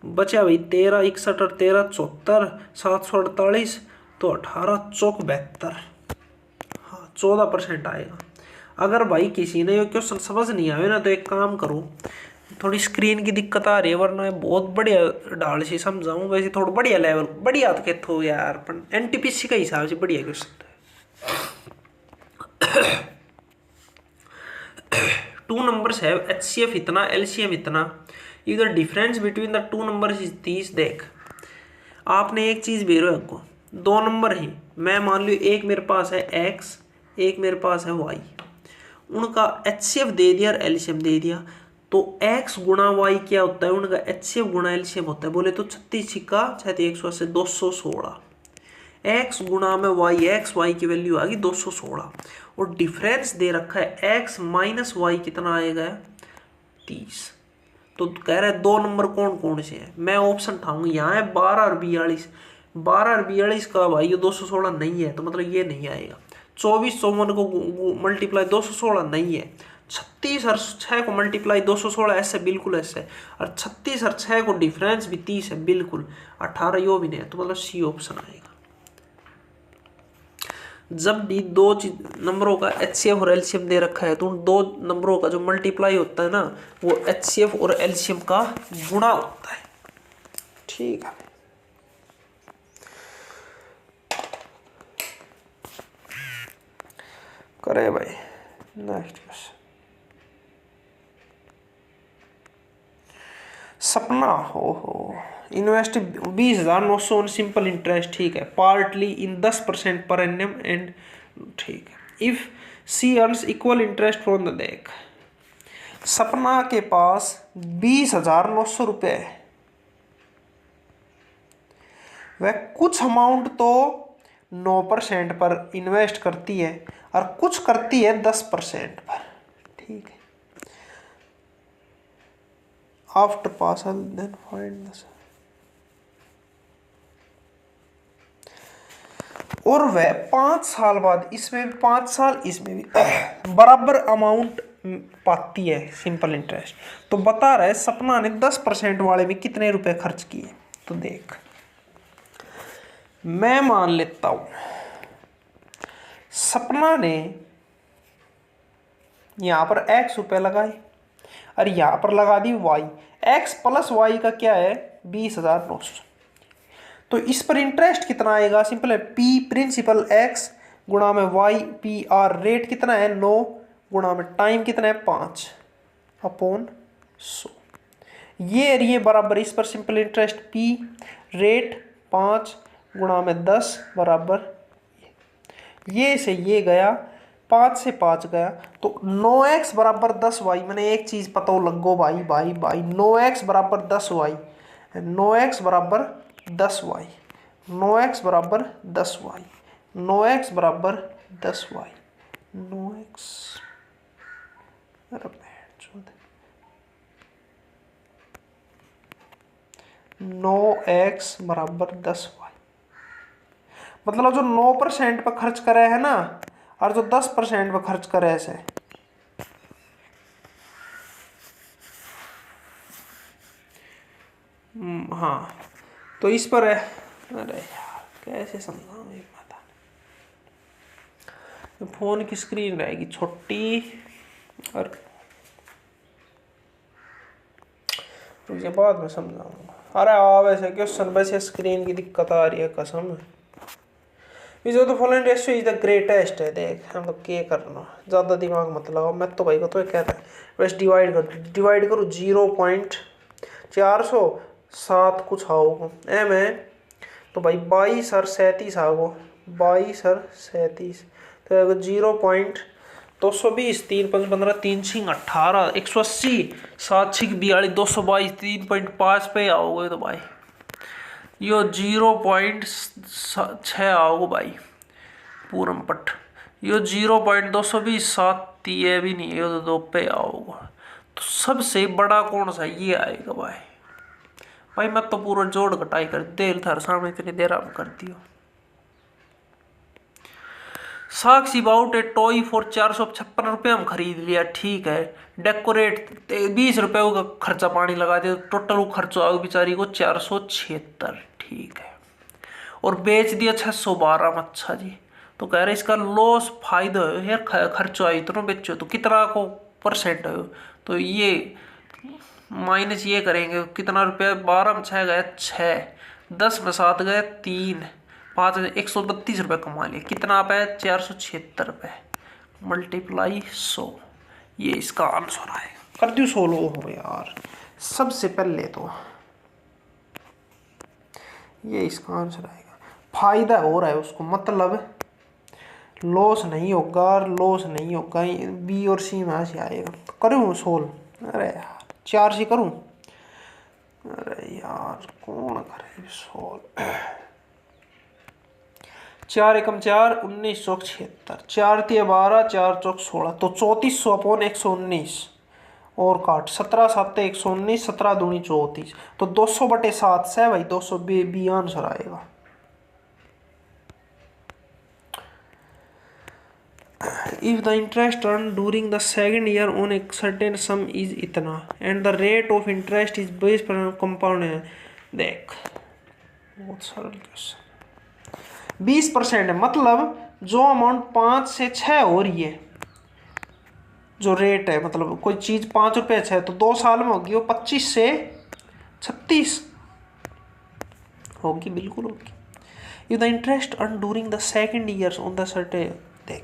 बचा भाई 13 61 और 13 74, 748, तो 18 चौक 72, हाँ 14% आएगा। अगर भाई किसी ने ये क्वेश्चन समझ नहीं आए ना, तो एक काम करो, थोड़ी स्क्रीन की दिक्कत आ रही है, वरना बहुत बढ़िया ढाल से समझाऊं। वैसे थोड़ा बढ़िया लेवल, बढ़िया तो कहते हो यार, पर एनटीपीसी का हिसाब से बढ़िया क्वेश्चन है। 2 numbers have HCF इतना, LCM इतना, if the difference between the 2 numbers is 30। देख आपने एक चीज भेजो आपको, 2 नंबर है, मैं मान लो एक मेरे पास है x, एक मेरे पास है y, उनका HCF दे दिया और LCM दे दिया। तो x गुणा y क्या होता है, उनका HCF गुणा LCM होता है। बोले तो 36 छिक्का 180 216, x गुणा में y, x y की वैल्यू आ गई 216, और डिफरेंस दे रखा है x माइनस वाई कितना आएगा 30। तो कह रहा है 2 नंबर कौन कौन से हैं, मैं ऑप्शन उठाऊंगा, यहाँ है 12 और 42, 12 और 42 का भाई ये 216 नहीं है, तो मतलब ये नहीं आएगा। 24 54 को मल्टीप्लाई 216 नहीं है, 36 और 6 को मल्टीप्लाई 216 ऐसे बिल्कुल ऐसे, और 36 और 6 को डिफरेंस भी 30 है बिल्कुल, 18 यो भी नहीं है, तो मतलब सी ऑप्शन आएगा। जब भी 2 नंबरों का HCF और LCM दे रखा है, तो उन 2 नंबरों का जो मल्टीप्लाई होता है ना, वो HCF और LCM का गुणा होता है। ठीक है, करे भाई। नेक्स्ट क्वेश्चन, सपना हो इन्वेस्ट 20,900 ऑन सिंपल इंटरेस्ट, ठीक है, पार्टली इन 10% पर एनम एंड, ठीक है, if C earns equal interest from the, देख सपना के पास 20,900 रुपये है, वह कुछ अमाउंट तो 9% पर इन्वेस्ट करती है और कुछ करती है 10% पर, ठीक है। After parcel then find the, और वह 5 साल बाद, इसमें भी 5 साल इसमें भी बराबर अमाउंट पाती है सिंपल इंटरेस्ट। तो बता रहा है सपना ने 10% वाले में कितने रुपए खर्च किए। तो देख मैं मान लेता हूं सपना ने यहां पर x रुपए लगाए और यहां पर लगा दी y, x प्लस y का क्या है 20,900। तो इस पर इंटरेस्ट कितना आएगा, सिंपल है, p प्रिंसिपल x गुणा में y, p r रेट कितना है 9 गुणा में टाइम कितना है 5 अपॉन 100, ये बराबर इस पर सिंपल इंटरेस्ट p रेट 5 गुणा में 10 बराबर ये से ये गया 5 से 5 गया, तो 9x बराबर 10y। मैंने एक चीज पता हो लगो भाई 9x बराबर 10y, 9x बराबर 10y, 9x बराबर 10y, 9x बराबर 10y, 9x 9x बराबर 10y। मतलब जो 9% पर खर्च करे है ना, और जो 10% पर खर्च करे ऐसे, हाँ तो इस पर है। अरे यार कैसे समझाऊँ ये पता नहीं। फोन की स्क्रीन रहेगी छोटी और तुझे बाद में समझाऊंगा। अरे वैसे क्वेश्चन वैसे स्क्रीन की दिक्कत आ रही है कसम। इसे तो following ratio is the greatest है। देख हम तो क्या करना, ज़्यादा दिमाग मत लगाओ। मैं तो भाई को तो कहता है बस डिवाइड करो 0.407 कुछ आओ एम है तो भाई 22 और 37 आओ 22 और 37 तो 0.220 3×5 = 3 × 18 180 7 × 42 222 3.5 पे आओगे तो भाई यो 0.6 आओगे भाई पूरम पट। यो 0.220 7 ये भी नहीं, यो तो 2 पे आओगे। तो सबसे बड़ा कौन सा ये आएगा भाई। भाई मैं तो पूरा जोड़ घटाई कर देर थार सामने इतनी देर आप कर दियो। साक्षी बाउट ए टॉय फॉर 456 रुपये हम खरीद लिया, ठीक है। डेकोरेट 20 रुपये का खर्चा पानी लगा दिया, टोटल खर्चा आएगा बेचारी को 476, ठीक है। और बेच दिया 612 में। अच्छा जी तो कह रहे इसका लॉस फायदा है यार, खर्चा आई इतना बेचो तो कितना को परसेंट है। तो ये माइनस ये करेंगे कितना रुपया, 12 में 6 गए 6, 10 में 7 गए 3, 5 132 रुपये कमा लिए। कितना पे 476 रुपये मल्टीप्लाई 100, ये इसका आंसर आएगा। कर दू 100 लो हो यार। सबसे पहले तो ये इसका आंसर आएगा। फायदा हो रहा है उसको, मतलब लॉस नहीं होगा, लॉस नहीं होगा। बी और सी में से आएगा। करूँ सोल्व? अरे यार 4 से करूँ? अरे यार कौन करे सोल्व। 4 एकम 4 1976, 4 × 12 4 × 16 तो 3400/119 और काट 17 7 119 17 दूनी 34 तो 200/7 से भाई 200 आंसर आएगा। If the interest earned during the second year on a certain sum is इतना and the rate of interest is based on compound है। देख बहुत सरल क्वेश्चन। 20% है, मतलब जो अमाउंट 5 से 6 हो रही है, जो रेट है, मतलब कोई चीज 5 रुपये है तो 2 साल में होगी वो 25 से 36 होगी, बिल्कुल होगी। If the interest earned during the second years on the certain, देख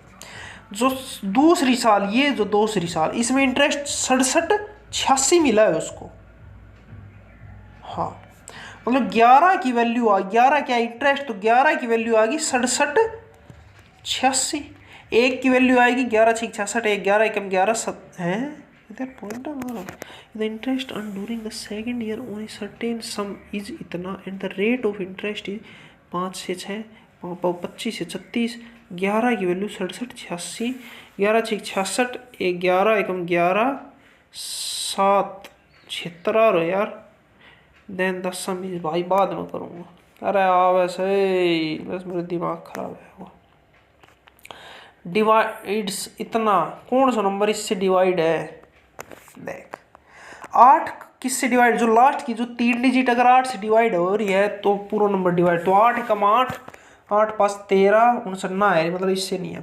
जो दूसरी साल, ये जो दूसरी साल इसमें इंटरेस्ट 67 मिला है उसको। हाँ मतलब 11 की वैल्यू आ, 11 क्या इंटरेस्ट, तो 11 की वैल्यू आ गई 67 एक की वैल्यू आएगी 11 × 6 = 66 11 एकम 11 है इधर पॉइंट है। The interest earn during the second year on a certain sum is इतना and the rate of interest is 5 से 6 25 से 36 11 की वैल्यू 67 86 11 × 6 = 66 11 एकम 11 7 76 यार। देन द सम इज, भाई बाद में करूँगा। अरे वैसे बस मेरा दिमाग खराब है वो। डिवाइड्स इतना कौन सा नंबर इससे डिवाइड है। देख 8 किससे डिवाइड, जो लास्ट की जो 3 डिजिट अगर 8 से डिवाइड हो रही है तो पूरा नंबर डिवाइड। तो 8 एकम 8 8 5 13 59 है, मतलब इससे नहीं है।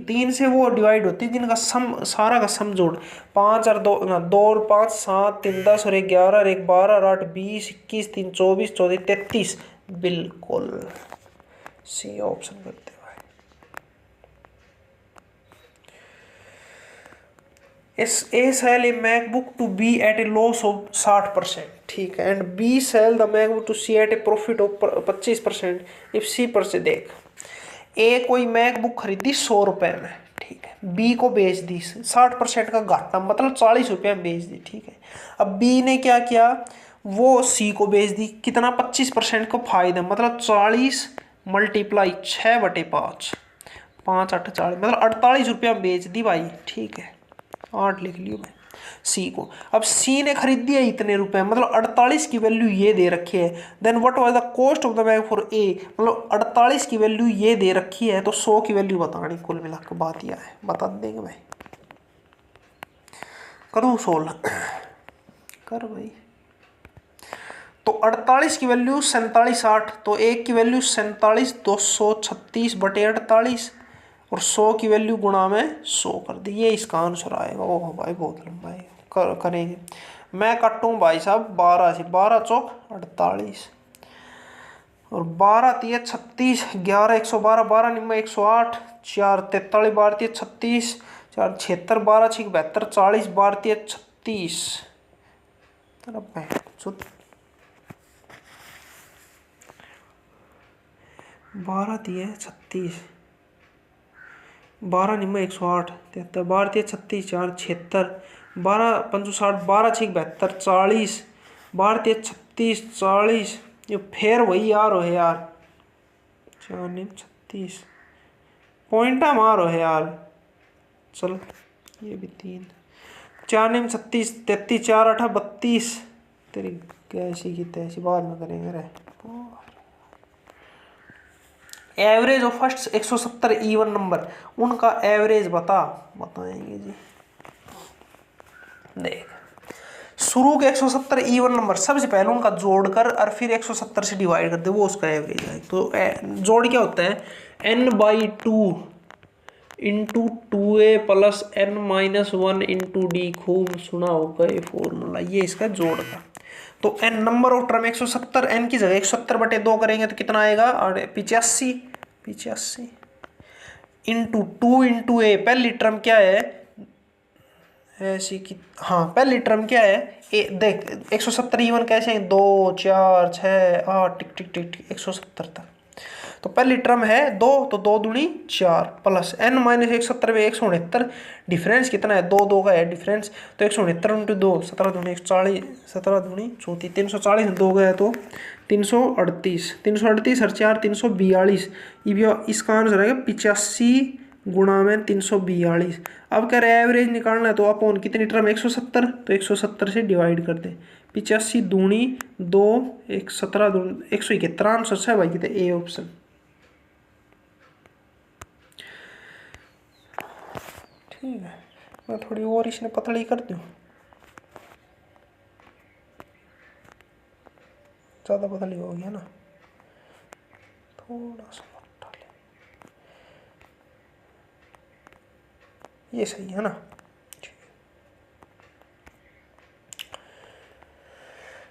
3 से वो डिवाइड होती है जिनका सम, सारा का सम जोड़ 5 और 2 और 5 7 3 10 और 1 11 और 1 12 और 8 20 21 3 24 24 33 बिल्कुल सी ऑप्शन करते हैं। A sell a MacBook to B at a loss of 60%, ठीक है, and B sell the MacBook to C at a profit of 25% if C%। देख A कोई मैकबुक खरीदी 100 रुपये में, ठीक है, B को बेच दी 60% का घाटा, मतलब 40 रुपये में बेच दी, ठीक है। अब B ने क्या किया, वो C को बेच दी, कितना 25% को फायदा, मतलब 40 × 6/5 5 8 40 मतलब 48 रुपये में बेच दी भाई, ठीक है। 8 लिख लियो मैं सी को। अब सी ने खरीद दिया इतने रुपए, मतलब 48 की वैल्यू ये दे रखी है। Then what was the cost of the bag for a, मतलब 48 की वैल्यू ये दे रखी है तो 100 की वैल्यू बतानी। कुल मिलाकर बात यह है, बता देंगे भाई। करूँ 16 कर भाई। तो 48 की वैल्यू 47 8, तो 1 की वैल्यू 47 236 बटे 48 और 100 की वैल्यू गुणा में 100 कर दी। ये इसका आंसर आएगा। ओह भाई बहुत लंबा है, करेंगे। मैं काटूँ भाई साहब 12 से, 12 चौक 48 और 12 तिया 36, 11 112, 12 निम्मा 108, 4 43, 12 तिया 36, 4 76, 12 6 72, 40, 12 तिया 36, 12 तिया 36, 12 निम्मा 108, 73, 12 तिया 36, 4 76, 12 5 60, 12 6 72, 40, 12 तिया 36, 40, ये फिर वही यार हो है यार, 4 निम 36 पॉइंटा मारो है यार। चलो ये भी 3, 4 निम 36, 33, 4 8 32, तेरी कैसी की तैसी, बाद में करेंगे रे। Average of first 170 even number, उनका एवरेज बताएंगे जी। देख शुरू के 170 इवन नंबर, सबसे पहले उनका जोड़कर और फिर 170 से डिवाइड कर दे, वो उसका एवरेज है। तो जोड़ क्या होता है, n/2 into 2a plus n-1 into D, खूब सुना होगा ये फॉर्मूला, ये इसका जोड़ का। तो n number of term 170, n की जगह 170 बटे 2 करेंगे तो कितना आएगा, और 85 इंटू 2 इंटू a, पहली टर्म क्या है ऐसी की, हाँ पहली टर्म क्या है देख 170 इवन कैसे हैं, 2 4 6 8 टिक टिक टिक 170 तक। तो पहली टर्म है 2, तो 2 दूनी 4 प्लस n माइनस 170 में 169, डिफरेंस कितना है, 2 2 का है डिफरेंस, तो 169 इंटू 2 17 दूनी 140, 17 दूनी 34, 340 2 गया तो 338, 338 और 4 342, इसका आंसर आएगा 85 गुणा में 342। अब कह रहे एवरेज निकालना है, तो अपन कितनी टर्म 170, तो 170 से डिवाइड कर दे, 85 दूनी 2 1 17 दूनी 171, आंसर है भाई कितने, ए ऑप्शन। ठीक है, मैं थोड़ी और इसने पतली कर दूं, ज़्यादा पतली हो गया ना, थोड़ा सा मोटा ले, ये सही है ना।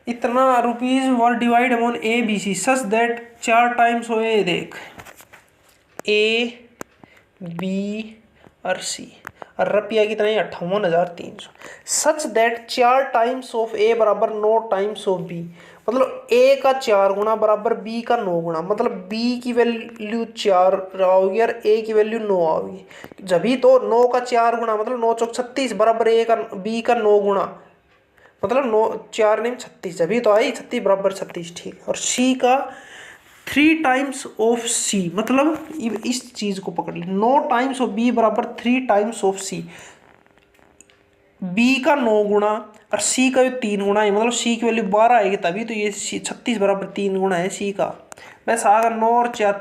इतना rupees were divide among A B C such that 4 times हो, ए देख ए बी और सी, और रुपया कितना है 58,300, सच दैट 4 टाइम्स ऑफ ए बराबर 9 टाइम्स ऑफ बी, मतलब ए का 4 गुना बराबर बी का 9 गुना, मतलब बी की वैल्यू 4 आओगी और ए की वैल्यू 9 आओगी, जभी तो 9 का 4 गुना मतलब 9 चौक 36 बराबर ए का बी का 9 गुना, मतलब 9 4 नहीं 36, जभी तो आई 36 बराबर 36। ठीक, और सी का 3 टाइम्स ऑफ सी, मतलब इस चीज को पकड़ ली, 9 टाइम्स ऑफ बी बराबर 3 टाइम्स ऑफ सी, बी का 9 गुना और सी का 3 गुना है, मतलब सी की वैल्यू 12 आएगी तभी तो ये 36 बराबर 3 गुना है सी का। वैसे अगर 9 और 4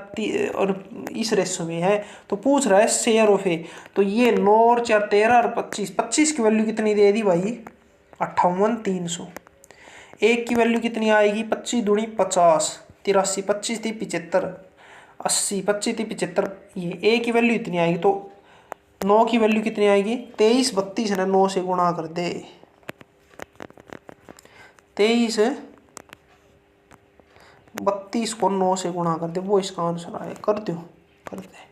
और इस रेशो में है तो पूछ रहा है शेयर ऑफ ए, तो ये 9 और 4 13 और 25, 25 की वैल्यू कितनी दे दी भाई 58,300, एक की वैल्यू कितनी आएगी 25 दूनी 50, 83 25 थी 75, 80 25 थी 75, ये ए की वैल्यू इतनी आएगी, तो 9 की वैल्यू कितनी आएगी 23 32 है ना, 9 से गुणा कर दे, 23 32 को 9 से गुणा कर दे, वो इसका आंसर आए, कर दो कर दे।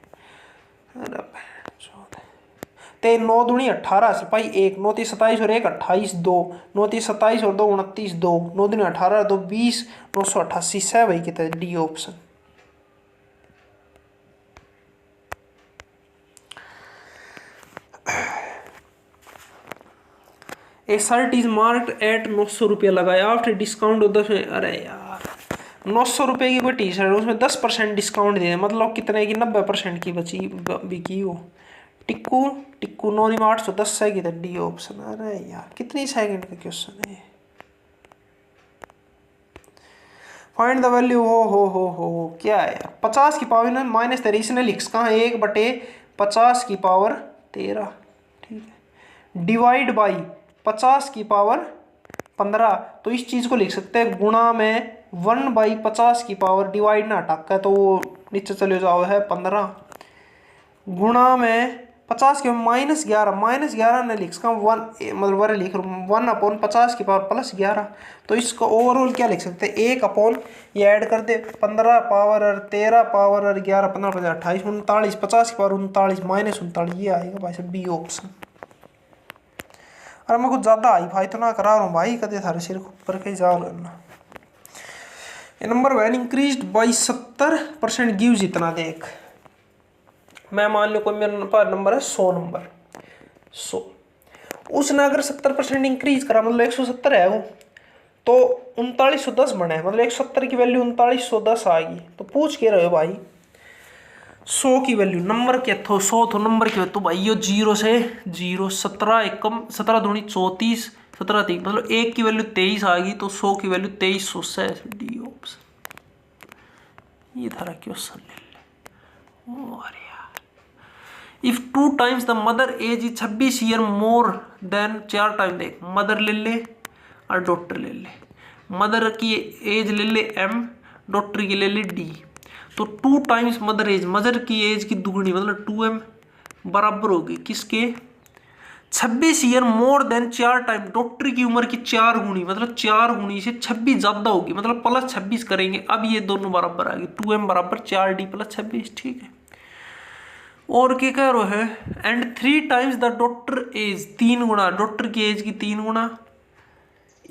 ते 9 दूनी 18 सिपाही 1, 9 30 27 और 1 28 2, 9 30 27 और 2 29 2, 9 दूनी 18 2 20, 988 है भाई कितना, D option. A shirt is marked at 900 रुपया लगाया आफ्टर डिस्काउंट 10, अरे यार 900 रुपये की कोई टी शर्ट, उसमें 10% डिस्काउंट दिया, मतलब कितने की 90% की बची बिकी हो। टिक्कू टिक्कू 9 में 810 है, किधर डी ऑप्शन। अरे यार कितनी सेकंड का क्वेश्चन है। फाइंड द वैल्यू, हो क्या है यार, 50 की पावर में माइनस 13, इसने लिख कहाँ 1/50 की पावर 13, ठीक है, डिवाइड बाई 50 की पावर 15, तो इस चीज को लिख सकते हैं गुणा में 1/50 की पावर, डिवाइड ना अटक है तो वो नीचे चले जाओ है 15, गुणा में 50 के -11 ने लिख सकता हूँ 1, मतलब वर लिख 1/50 की पावर +11। तो इसको ओवरऑल क्या लिख सकते हैं 1 ये ऐड कर दे 15 पावर और 13 पावर और 11 15 50 28 39 50 की पावर 39 -39, ये आएगा भाई साहब बी ऑप्शन। अरे मैं कुछ ज्यादा हाई फाई तो ना करा रहा हूँ भाई, कदे थारे सिर ऊपर कहीं जा रहा। Number one increase by 70% gives इतना, देख मैं मान लो कोई मेरा पास नंबर है 100 नंबर 100, उसने अगर 70% इंक्रीज करा मतलब 170 है वो, तो 3910 बने, मतलब 170 की वैल्यू 3910 आ गई। तो पूछ के रहे हो भाई 100 की वैल्यू नंबर के थो 100 तो नंबर के तो भाई यो 0 से 0 17 एकम 17 दूनी 34 17 3 मतलब 1 की वैल्यू 23 आ गई, तो 100 की वैल्यू 2300 से डी ऑप्शन। ये था क्वेश्चन ले ले। और यार if 2 times the mother age is 26 year more than 4 time, देख मदर ले ले और डॉक्टर ले ले, मदर की एज ले ले m, डॉक्टर की ले ले d, तो 2 टाइम्स मदर एज, मदर की एज की दुगनी मतलब 2m बराबर होगी किसके 26 year more than 4 time, doctor की उम्र की 4 गुनी मतलब 4 गुनी से 26 ज्यादा होगी, मतलब +26 करेंगे। अब ये दोनों बराबर आ गए 2m बराबर 4d + 26, ठीक है। और क्या कह रहे है and 3 times the doctor age, 3 गुना डॉक्टर की एज की 3 गुना,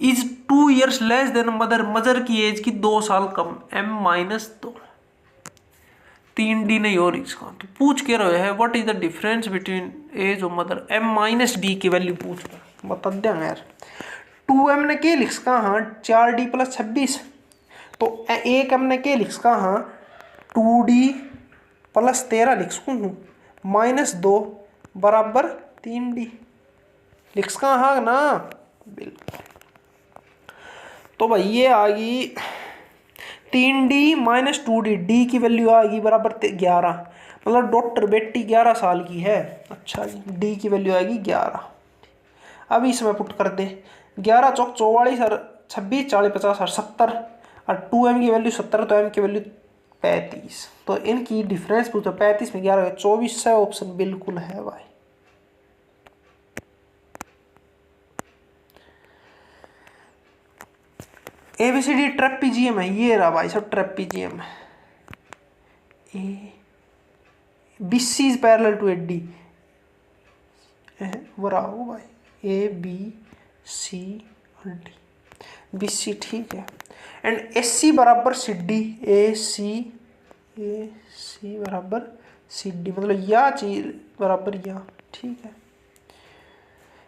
is 2 years less than mother, mother की एज की 2 साल कम m-2, 3d नहीं और इसका। तो पूछ के रहे हैं what is the difference between age और मदर, m-d की वैल्यू पूछ रहा, बता देंगे यार 2m ने के लिख सका हाँ 4d + 26, तो 1m ने के लिख सका हाँ 2d + 13 लिख सकूँ हूँ, -2 बराबर 3d लिख सका हाँ ना, बिल्कुल। तो भाई ये आ गई 3d - 2d, डी की वैल्यू आ गई बराबर 11, मतलब डॉक्टर बेटी 11 साल की है, अच्छा जी डी की वैल्यू आएगी 11। अब इसमें पुट कर दे 11 चौक 44 और 26 40 50 और 70 और 2m की वैल्यू 70 तो m की वैल्यू 35, तो इनकी डिफरेंस पूछो 35 में 11 24 से ऑप्शन बिल्कुल है भाई। ABCD ट्रेपीजियम है, ये रहा भाई सब ट्रेपीजियम है। BC is parallel to AD, वो रहा हो भाई ABC और D, BC ठीक है। एंड AC बराबर CD, AC बराबर CD, मतलब या चीज बराबर या, ठीक है।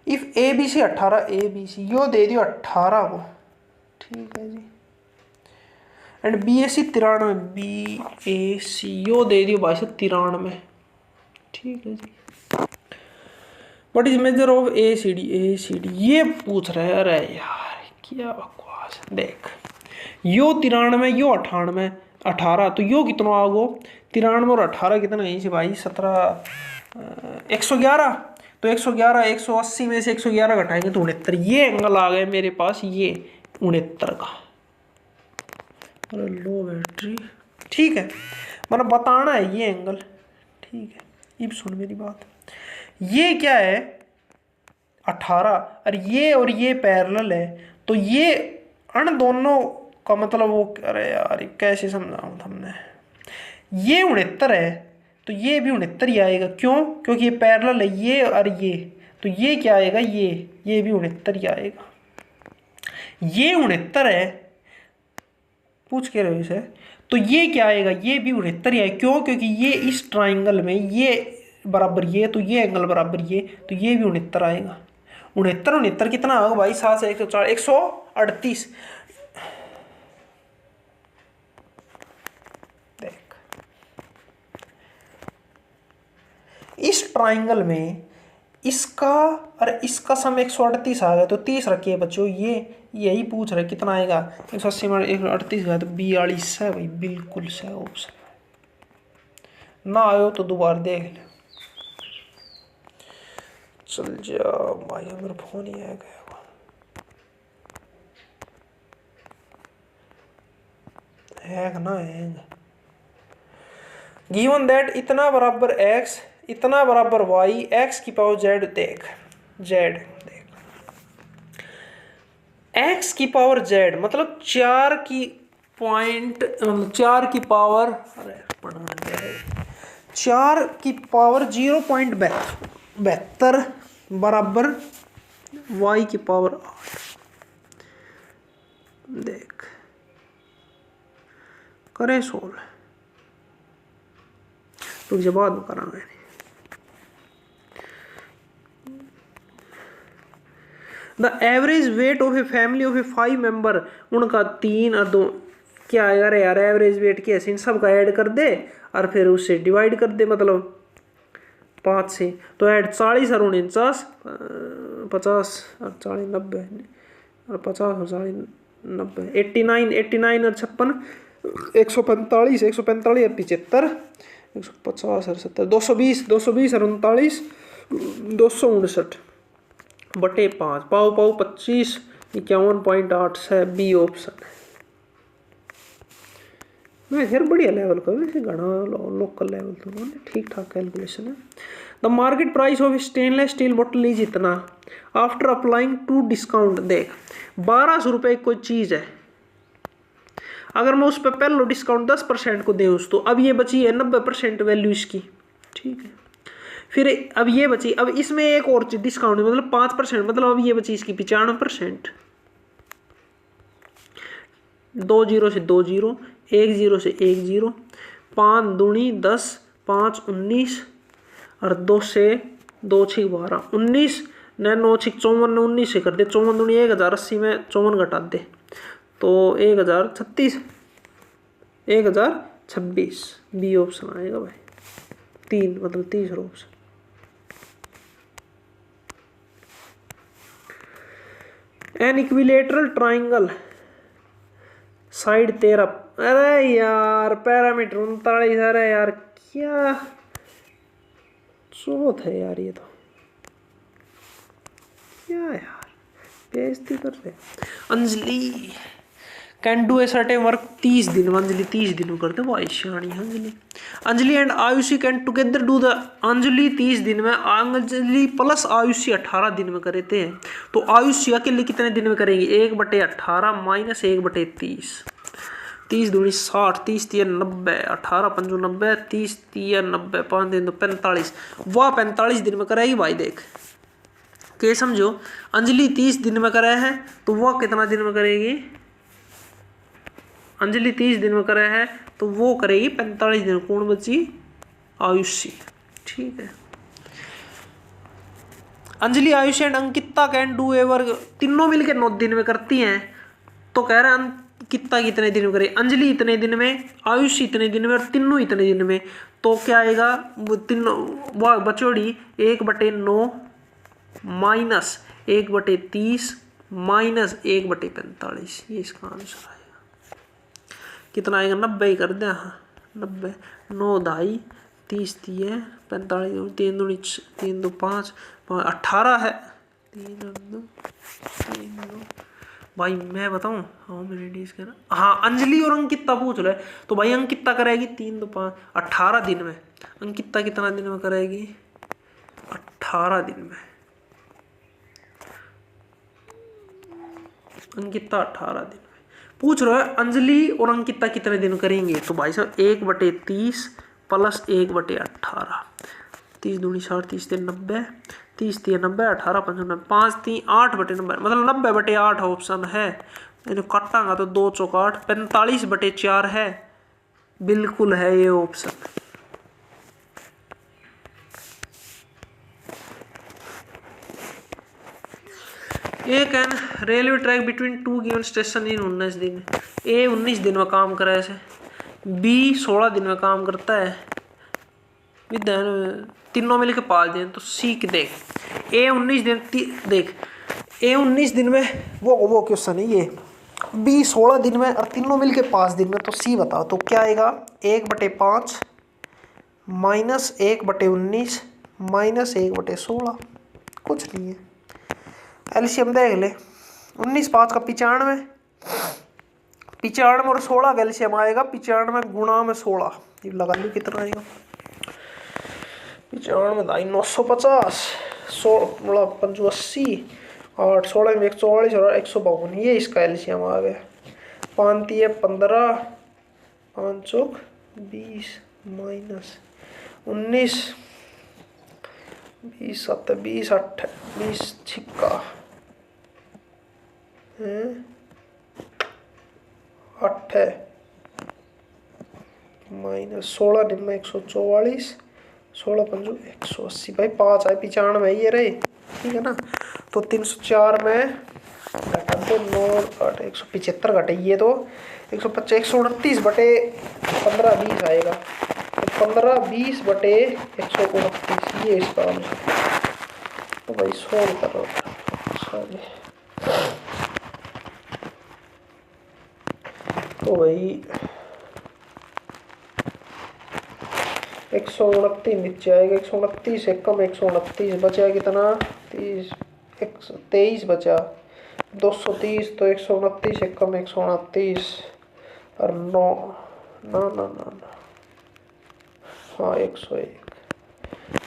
इफ ABC 18, ABC यो दे दियो 18 को, ठीक है जी। एंड BAC 93, BAC यो दे दियो भाई 93, ठीक है जी। What is measure of ACD, ये पूछ रहे हैं, अरे यार क्या बकवास। देख यो 93 यो 98 18, तो यो कितना आगो 93 और 18 कितना है इसे भाई 17 111, तो 111 180 में से 111 घटाएंगे तो 69, ये एंगल आ गए मेरे पास, ये 69 का। अरे लो बैटरी, ठीक है मतलब बताना है ये एंगल, ठीक है। अब सुन मेरी बात, ये क्या है 18 और ये पैरेलल है, तो ये अन दोनों का मतलब वो, अरे यार कैसे समझाऊं तुमने, ये 69 है तो ये भी 69 ही आएगा, क्यों क्योंकि ये पैरेलल है ये और ये, तो ये क्या आएगा ये भी 69 ही आएगा। ये 69 है, पूछ के रहे इसे, तो ये क्या आएगा ये भी 69 ही आएगा, क्यों क्योंकि ये इस ट्राइंगल में ये बराबर ये, तो ये एंगल बराबर ये, तो ये भी 69 आएगा। 69 कितना होगा भाई 7 से 104 138। देख इस ट्राइंगल में इसका और इसका सम 138 आ गया, तो 30 रखिए बच्चों, ये यही पूछ रहे कितना आएगा 180 में 138 है तो 42 है भाई, बिल्कुल सही ऑप्शन। ना आयो तो दोबारा देख ले, चल जा भाई मेरा फोन ही आ गया। है ना है। गिवन दैट इतना बराबर x इतना बराबर y x की पावर z देख z देख x की पावर z मतलब 4 की पॉइंट 4 की पावर अरे पढ़ना जाए 4 की पावर 0.72 बराबर y की पावर 8 देख करें सोल्व तो जब बाद में करांगे। The average weight of a family of A 5 member उनका 3 और 2 क्या आएगा रे यार एवरेज वेट क्या है इन सब का ऐड कर दे और फिर उससे डिवाइड कर दे मतलब 5 से तो ऐड 40 और 49 50 और 40 90 और 50 और 40 90 89 और 56 145 145 और 75 150 और 70 220 और 39 259 बटे 5 पाव 25 51.8 है बी ऑप्शन है। मैं फिर बढ़िया लेवल का वैसे घना लोकल लेवल तो ठीक ठाक कैलकुलेशन है। The market price of stainless steel बोतल इज इतना आफ्टर अप्लाइंग टू डिस्काउंट देख 1200 रुपये कोई चीज़ है अगर मैं उस पर पहले डिस्काउंट 10% को दूँ तो अब ये बची है 90% वैल्यू इसकी ठीक है। फिर अब ये बची अब इसमें एक और डिस्काउंट मतलब 5% मतलब अब ये बची इसकी 95% 2 0 से 2 0 1 0 से 1 0 5 दूनी 10 5 19 और 2 से 2 6 12 19 न 9 6 54 ने 19 से कर दे 54 दूनी 1080 में 54 घटा दे तो 1036 1026 बी ऑप्शन आएगा भाई 3 मतलब तीसरा option. An equilateral triangle side 13 अरे यार पैरामीटर 39 अरे यार क्या चौथ है यार ये तो क्या यार बेइज्जती कर रहे। Anjali can do a certain work 30 दिन में अंजलि 30 दिन में करते भाई शानी Anjali and Ayushi can together do the Anjali 30 दिन में अंजलि प्लस आयुषी 18 दिन में करते हैं तो आयुषी अकेले कितने दिन में करेंगे 1/18 माइनस 1/30 30 दूनी 60 30 3 90 18 5 90 30 3 90 5 दिन 45 वह 45 दिन में करेगी भाई देख के समझो अंजलि 30 दिन में करे है तो वह कितना दिन में करेगी अंजलि 30 दिन में करे है तो वो करेगी 45 दिन कौन बची आयुषी ठीक है। Anjali Ayushi and Ankita can do A work तीनों मिलकर 9 दिन में करती हैं तो कह रहे हैं अंकिता कितने दिन में करे अंजलि इतने दिन में आयुषी इतने दिन में और तीनों इतने दिन में तो क्या आएगा वो तीनों वह बचोड़ी 1/9 माइनस 1/30 माइनस 1/45 ये इसका आंसर आएगा कितना आएगा 90 ही कर दे हाँ 90 9 ढाई 30 3 45 3 दूनी 3 2 5 18 है 3 2 भाई मैं बताऊं हाउ मेनी डेज का हाँ अंजलि और अंकिता पूछ रहे तो भाई अंकिता करेगी 3 2 5 18 दिन में अंकिता कितना दिन में करेगी 18 दिन में अंकिता 18 दिन में पूछ रहा है अंजलि और अंकिता कितने दिन करेंगे तो भाई साहब 1/30 प्लस 1/18 30 दूनी 60 30 3 90 30 3 90 18 5 90 5 3 8/90 मतलब 90/8 ऑप्शन है इन्हें काटांगा तो 2 चौक 8 45/4 है बिल्कुल है ये option. A can railway track between 2 given station इन 19 दिन ए 19 दिन में काम करे ऐसे बी 16 दिन में काम करता है तीनों मिलकर 5 दिन तो सी के देख ए 19 दिन देख ए 19 दिन में वो क्वेश्चन है ये बी 16 दिन में और तीनों मिलकर 5 दिन में तो सी बताओ तो क्या आएगा 1/5 माइनस 1/19 माइनस 1/16 कुछ नहीं है एलसीएम देख ले 19 5 का 95 95 और 16 का एलसीएम आएगा 95 गुणा में 16, ये लगा लो कितना आएगा। 95 दाई 950, 85 और 16 में 144 और 152, ये इसका एलसीएम आ गया। 5 है 15, 5 चौक 20 माइनस 19, 20 7 20 8 20 छिक्का 8 है माइनस 16 निम्न 144, 16 पंजू 180 भाई 5 है 95 ये रहे, ठीक है ना। तो 304 में घटा दो 9 8 175 घटे, ये तो 125 129 बटे 15 20 आएगा, तो 15 20 बटे 129 ये इसका आंसर। तो भाई सोल्व करो। तो भाई 129 नीचे आएगा, 129 से कम 129 बचा कितना 30 23 बचा 230, तो 129 से कम 129 और 9 ना ना ना ना हाँ 101,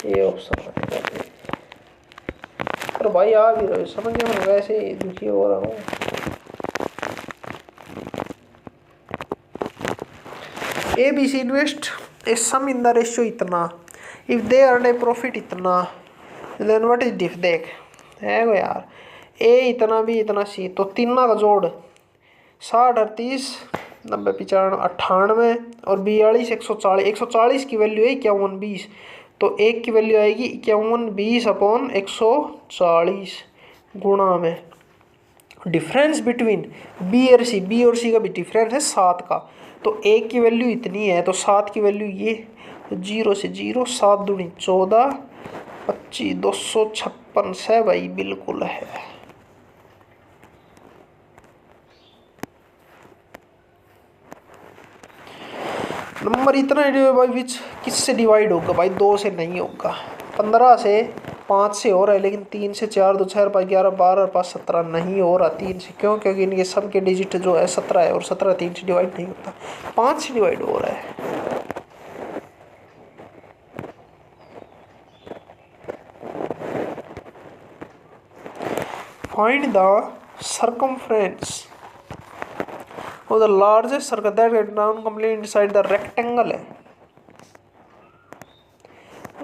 ये ऑप्शन बनेगा। पर भाई आ भी रहे समझ में, मैं वैसे ही दुखी हो रहा हूँ। ABC invest a sum in the ratio इतना, if they earn a profit इतना, then what is diff देख है वो यार, A इतना भी इतना C, तो तीनों का जोड़ 60 38 90 95 98 और 42 140, 140 की वैल्यू है 51 20, तो एक की वैल्यू आएगी 51 20 अपॉन 140 गुणा में डिफरेंस बिटवीन बी और सी का भी डिफरेंस है 7 का, तो एक की वैल्यू इतनी है तो 7 की वैल्यू ये, तो 0 से 0 7 दूनी 14 25 256 से भाई बिल्कुल है। नंबर इतना है भाई विच किससे डिवाइड होगा भाई, 2 से नहीं होगा, 15 से 5 से हो रहा है, लेकिन 3 से 4 2 4 5 11 12 और 5 17 नहीं हो रहा 3 से, क्यों क्योंकि इनके सब के डिजिट जो है 17 है और 17 3 से डिवाइड नहीं होता, 5 से डिवाइड हो रहा है। फाइंड द सर्कमफ्रेंस और the largest circle that get down complete inside the rectangle है,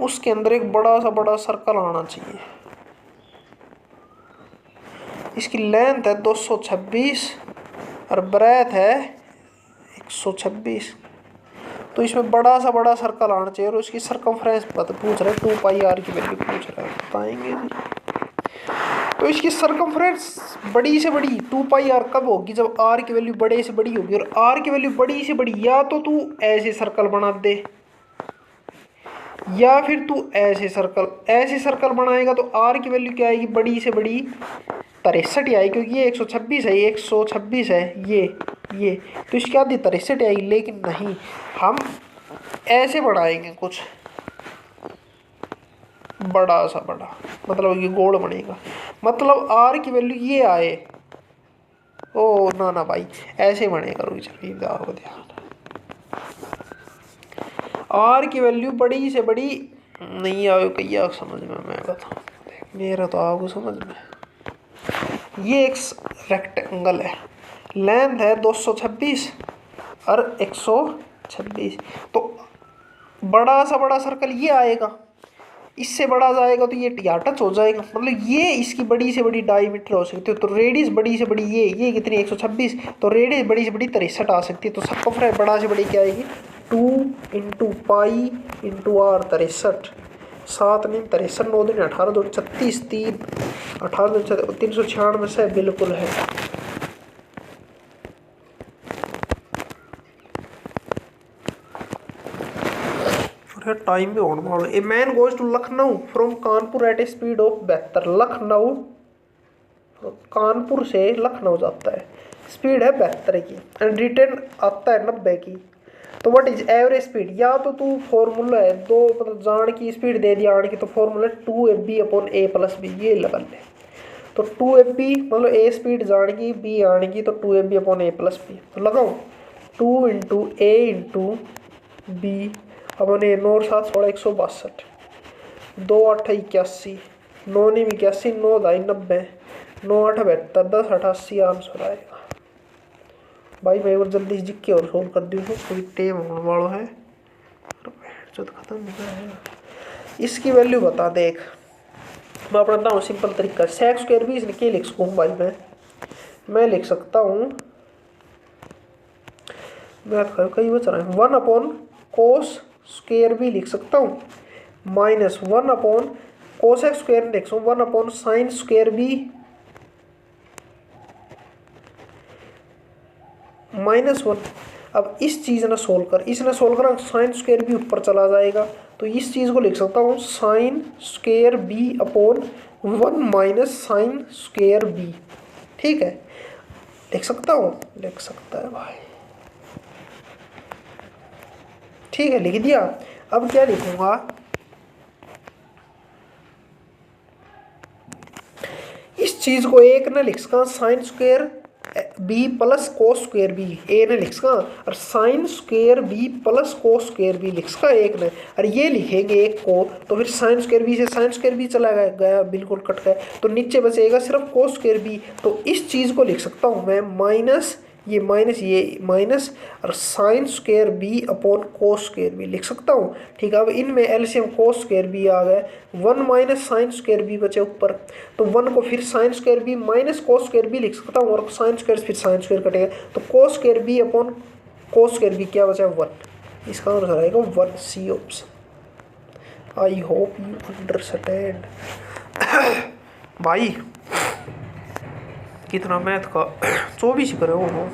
उसके अंदर एक बड़ा सर्कल आना चाहिए। इसकी लेंथ है 226 और ब्रेथ है 126, तो इसमें बड़ा सर्कल आना चाहिए और उसकी सर्कमफ्रेंस पूछ रहे 2 पाई आर की वैल्यू पूछ रहे हैं, बताएंगे जी। तो इसकी सर्कमफ्रेंस बड़ी से बड़ी 2 पाई आर कब होगी, जब आर की वैल्यू बड़े से बड़ी होगी, और आर की वैल्यू बड़ी से बड़ी या तो तू ऐसे सर्कल बना दे या फिर तू ऐसे सर्कल बनाएगा, तो आर की वैल्यू क्या आएगी बड़ी से बड़ी 63 आएगी, क्योंकि ये 126 है, ये 126 है, ये तो इसके आधी 63 आएगी, लेकिन नहीं हम ऐसे बढ़ाएंगे कुछ बड़ा मतलब ये गोल बनेगा, मतलब आर की वैल्यू ये आए, ओ ना भाई ऐसे बनेगा, रुक चलो ध्यान, आर की वैल्यू बड़ी से बड़ी नहीं आए कैया समझ में, मैं बताऊँ मेरा तो आपको समझ में। ये एक रेक्टेंगल है, लेंथ है 226 और 126, तो बड़ा सर्कल ये आएगा, इससे बड़ा जाएगा तो ये टच हो जाएगा, मतलब ये इसकी बड़ी से बड़ी डायमीटर हो सकती है, तो रेडियस बड़ी से बड़ी ये कितनी 126, तो रेडियस बड़ी से बड़ी 63 आ सकती है, तो सर्कमफ्रेंस बड़ा से बड़ी क्या आएगी 2 इंटू पाई इंटू आर 63, 7 नहीं 63 9 दिन 18 2 36 3 18 396 से बिल्कुल है। टाइम भी होने वाला। A man goes to Lucknow from Kanpur at a speed of 72, Lucknow Kanpur से लखनऊ जाता है, स्पीड है 72 की, एंड रिटर्न आता है 90 की, तो व्हाट इज एवरेज स्पीड, या तो तू फॉर्मूला है दो मतलब जान की स्पीड दे दिया आन की, तो formula 2ab upon a plus b ये लगा ले, तो 2ab मतलब ए स्पीड जाएगी बी आएगी तो 2ab अपॉन ए प्लस बी, तो लगाओ 2 इंटू ए इंटू बी अपॉन ए, 9 और 7 16 162, 2 8 81, 9 9 81, 9 2 90, 9 8 72, 10 88 आंसर आएगा। भाई मैं एक बार जल्दी जिक के और सोल्व कर दूँ कोई टेम होने वाला है जो खत्म नहीं है। इसकी वैल्यू बता देख, मैं अपनाता हूँ सिंपल तरीका, सेक स्क्वायर भी इसने क्या लिख सकूँ भाई, मैं लिख सकता हूँ, मैं कई बच रहा है 1 अपॉन कोस स्क्वायर भी लिख सकता हूँ, minus 1 upon cos x square लिख सकूँ, 1 अपॉन साइन स्क्वायर भी -1। अब इस चीज़ ने सोल्व कर, इसने सोल्व करा साइन स्क्वायर भी ऊपर चला जाएगा, तो इस चीज़ को लिख सकता हूँ sine square B upon 1 minus sine square B, ठीक है, लिख सकता हूँ, लिख सकता है भाई, ठीक है लिख दिया। अब क्या लिखूंगा, इस चीज को एक ने लिख सका sine square B plus cos square B, A ने लिख सका, और sine square B plus cos square B लिख सका एक ने, और ये लिखेंगे एक को, तो फिर साइन स्क्वायर बी से साइन स्क्वायर बी चला गया बिल्कुल कट गया, तो नीचे बचेगा सिर्फ कोस स्क्वायर बी। तो इस चीज को लिख सकता हूं मैं माइनस ये माइनस और sine square B upon cos square B लिख सकता हूँ, ठीक है। अब इनमें एलसीएम कोस स्क्वायर बी आ गए, 1 माइनस साइन स्क्वायर बी बचे ऊपर, तो 1 को फिर sine square B minus cos square B लिख सकता हूँ, और साइन स्क्वायर फिर साइन स्क्वायर कटेगा, तो cos square B upon cos square B क्या बचा 1, इसका आंसर आएगा 1 C option. I hope you understand भाई। कितना मैथ का 24 करे हो,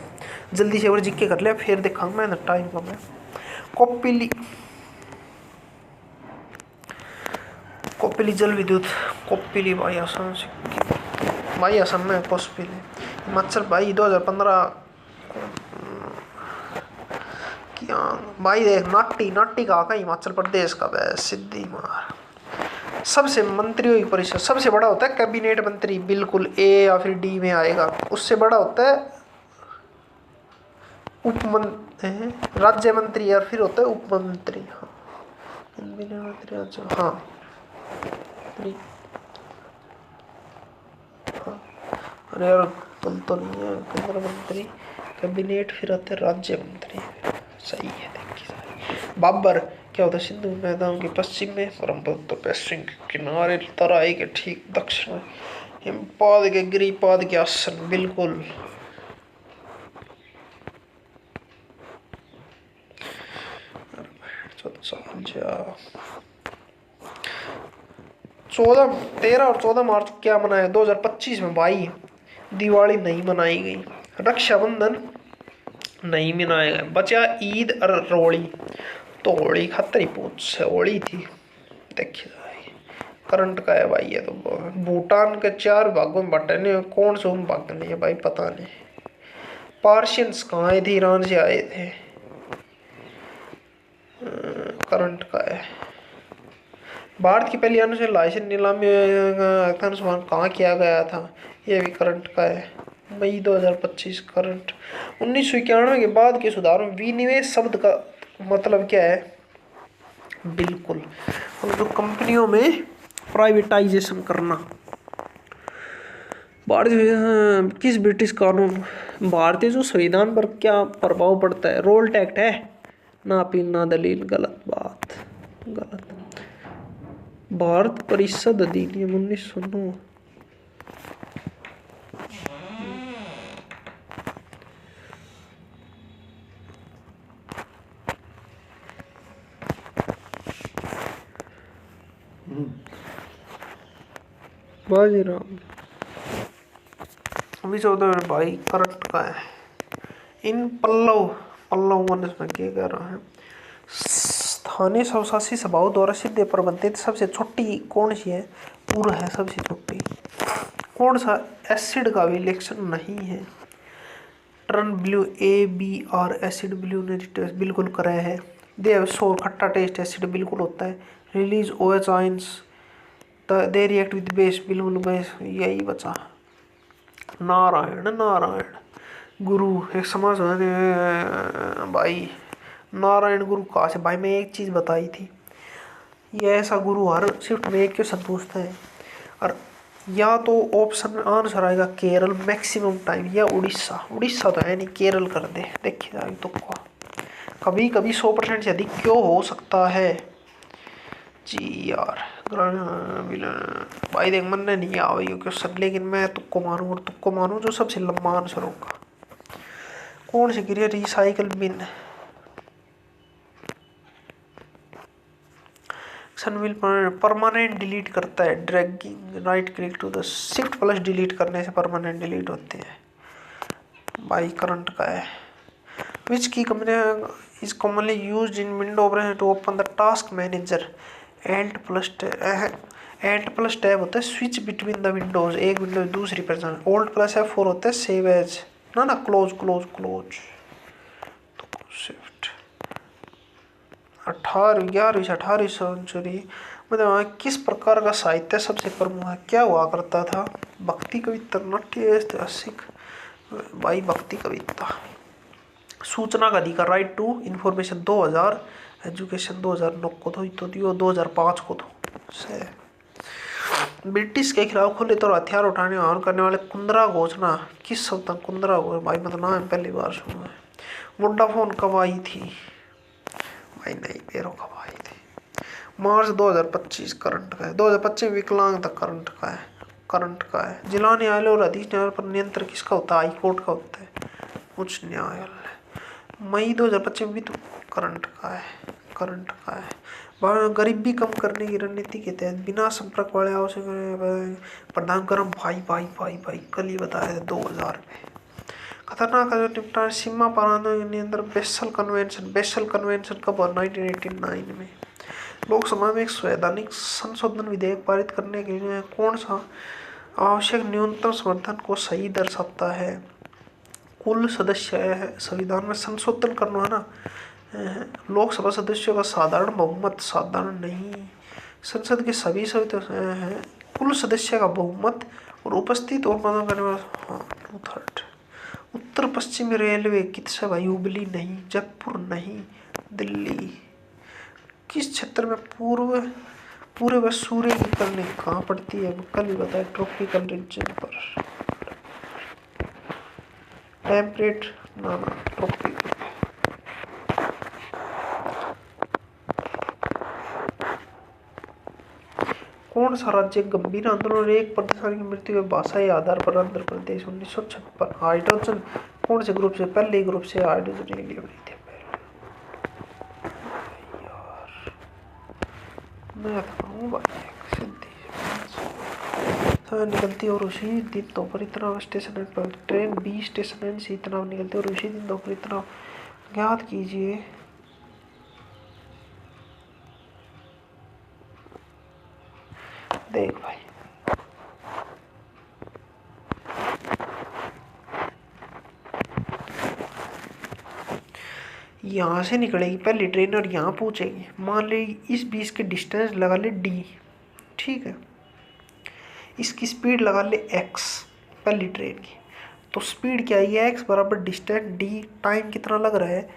जल्दी से और जिक्के कर लिया, फिर देखांगा मैं टाइम का। मैं कॉपिली जल विद्युत कॉपिली भाई आसान से भाई आसान में कॉस्पिली हिमाचल भाई 2015 क्या भाई देख नाटी का हिमाचल प्रदेश का वह सिद्धि मार सबसे मंत्रियों की परिषद सबसे बड़ा होता है कैबिनेट मंत्री, बिल्कुल ए या फिर डी में आएगा। उससे बड़ा होता है राज्य मंत्री या फिर होता है उप मंत्री। हाँ अरे यार तो नहीं है केंद्र मंत्री कैबिनेट, फिर आते राज्य मंत्री, सही है। देखिए बाबर क्या होता है सिंधु मैदान के पश्चिम में, ब्रह्मपुत्र तो पश्चिम के किनारे, तराई के ठीक दक्षिण में, हिमपाद के गिरिपाद के आसन, बिल्कुल। चौदह 13 और 14 मार्च क्या मनाया 2025 में भाई, दिवाली नहीं मनाई गई, रक्षाबंधन नहीं मनाया गया, बचा ईद और रोड़ी, तो होली खतरी पूछ से होली थी। देखिए करंट का है भाई, ये तो भूटान के 4 भागों में बटे, कौन से उन भाग नहीं है भाई पता नहीं। पार्शियंस कहाँ आए थे, ईरान से आए थे। करंट का है भारत की पहली अनुच्छेद लाइसेंस नीलामी कहाँ किया गया था, ये भी करंट का है, मई 2025। करंट 1991 के बाद के सुधारों में विनिवेश शब्द का मतलब क्या है, बिल्कुल जो कंपनियों में प्राइवेटाइजेशन करना। भारतीय किस ब्रिटिश कानून भारतीय जो संविधान पर क्या प्रभाव पड़ता है, रोल्ट एक्ट है, ना अपील ना दलील, गलत बात, गलत। भारत परिषद अधिनियम 1909, बाजीराव अभी 14 में भाई करंट का है। इन पल्लव इसमें क्या कह रहा है, स्थानीय स्वशासी सभाओं द्वारा सीधे प्रबंधित सबसे छोटी कौन सी है, पूरा है सबसे छोटी। कौन सा एसिड का भी इलेक्शन नहीं है, turn blue ABR acid blue ने टेस्ट बिल्कुल कराया है। दे सोर खट्टा टेस्ट एसिड बिल्कुल होता है। Release OH ions they react with base, बिल्कुल बेस, यही बचा। नारायण नारायण गुरु एक समाज भाई। नारायण गुरु कहाँ से भाई? मैं एक चीज बताई थी, ये ऐसा गुरु हर शिफ्ट में एक क्वेश्चन पूछता है। और या तो ऑप्शन में आंसर आएगा केरल मैक्सिमम टाइम, या उड़ीसा। उड़ीसा तो है नहीं, केरल कर दे, देखिए अभी तो कभी कभी 100% से अधिक क्यों हो सकता है जी यार। भाई देख, मन ने नहीं आ ये क्वेश्चन, लेकिन मैं तुक्को मारूं, और तुक्को मारूं जो सबसे लंबा आंसर होगा। कौन सी क्रिया recycle bin will permanent delete करता है? Dragging right click to the shift plus delete करने से परमानेंट डिलीट होते हैं भाई। करंट का है। Which key company is commonly used in window operation to open the task manager? Alt plus tab होता है स्विच बिटवीन द विंडोज, एक विंडो दूसरी प्रेजेंट। ओल्ट प्लस F4 होता है सेव एज, ना क्लोज क्लोज क्लोज। तो shift 11वीं से 18वीं सेंचुरी मतलब वहाँ किस प्रकार का साहित्य सबसे प्रमुख है? क्या हुआ करता था? भक्ति कविता, नाट्य, ऐतिहासिक भाई भक्ति कविता। सूचना का अधिकार राइट टू इंफॉर्मेशन 2000, एजुकेशन 2009 को तो दियो 2005 को तो से। ब्रिटिश के खिलाफ खुले तौर हथियार उठाने और करने वाले कुंदरा घोषणा किस शब्द? कुंदरा भाई मतलब नाम पहली बार सुना है। वोडाफोन कब आई थी भाई? नहीं पेरो कब आई थी? मार्च 2025 करंट का है। 2025 विकलांग तक करंट का है। करंट का है। जिला न्यायालय और अधीश न्यायालय पर नियंत्रण किसका होता है? हाई कोर्ट का होता है, उच्च न्यायालय। मई 2025 भी तो करंट का है। करंट का है। गरीबी कम करने की रणनीति के तहत बिना संपर्क वाले आवश्यक प्रदान करम भाई भाई भाई भाई कल ही बताया था 2000 में। खतरनाक निपटान सीमा पार नियंत्रण बेसल कन्वेंशन। बेसल कन्वेंशन कब? 1989 में। लोकसभा में एक संवैधानिक संशोधन विधेयक पारित करने के लिए कौन सा आवश्यक न्यूनतम समर्थन को सही दर्शाता है? कुल सदस्य है। संविधान में संशोधन करना है ना, लोकसभा सदस्यों का साधारण बहुमत, साधारण नहीं, संसद के सभी सदस्य हैं, कुल सदस्य का बहुमत और उपस्थित और मतदान करने वाला हाँ 2/3। उत्तर पश्चिमी रेलवे किससे भाई? हुबली नहीं, जयपुर नहीं, दिल्ली। किस क्षेत्र में पूरे व सूर्य की किरणें कहाँ पड़ती है? कल ही बताया, ट्रॉपिकल रीजन पर। टेम्परेट ना ट्रॉपिकल। कौन सा राज्य गंभीर आंदोलन और 1% की मृत्यु के भाषाई आधार पर? आंध्र प्रदेश 1956। हाइड्रोजन कौन से ग्रुप से? पहले ग्रुप से हाइड्रोजन हीलियम नहीं थे यार। मैं बताऊँ भाई सिद्धि निकलती और उसी दिन दोपहर इतना स्टेशन पर ट्रेन 20 स्टेशन से इतना निकलती और उसी दिन दोपहर इतना ज्ञात कीजिए। देख भाई यहाँ से निकलेगी पहली ट्रेन और यहाँ पहुँचेगी। मान ली इस बीच के डिस्टेंस लगा ले d, ठीक है। इसकी स्पीड लगा ले x पहली ट्रेन की, तो स्पीड क्या आएगी? x बराबर डिस्टेंस d। टाइम कितना लग रहा है?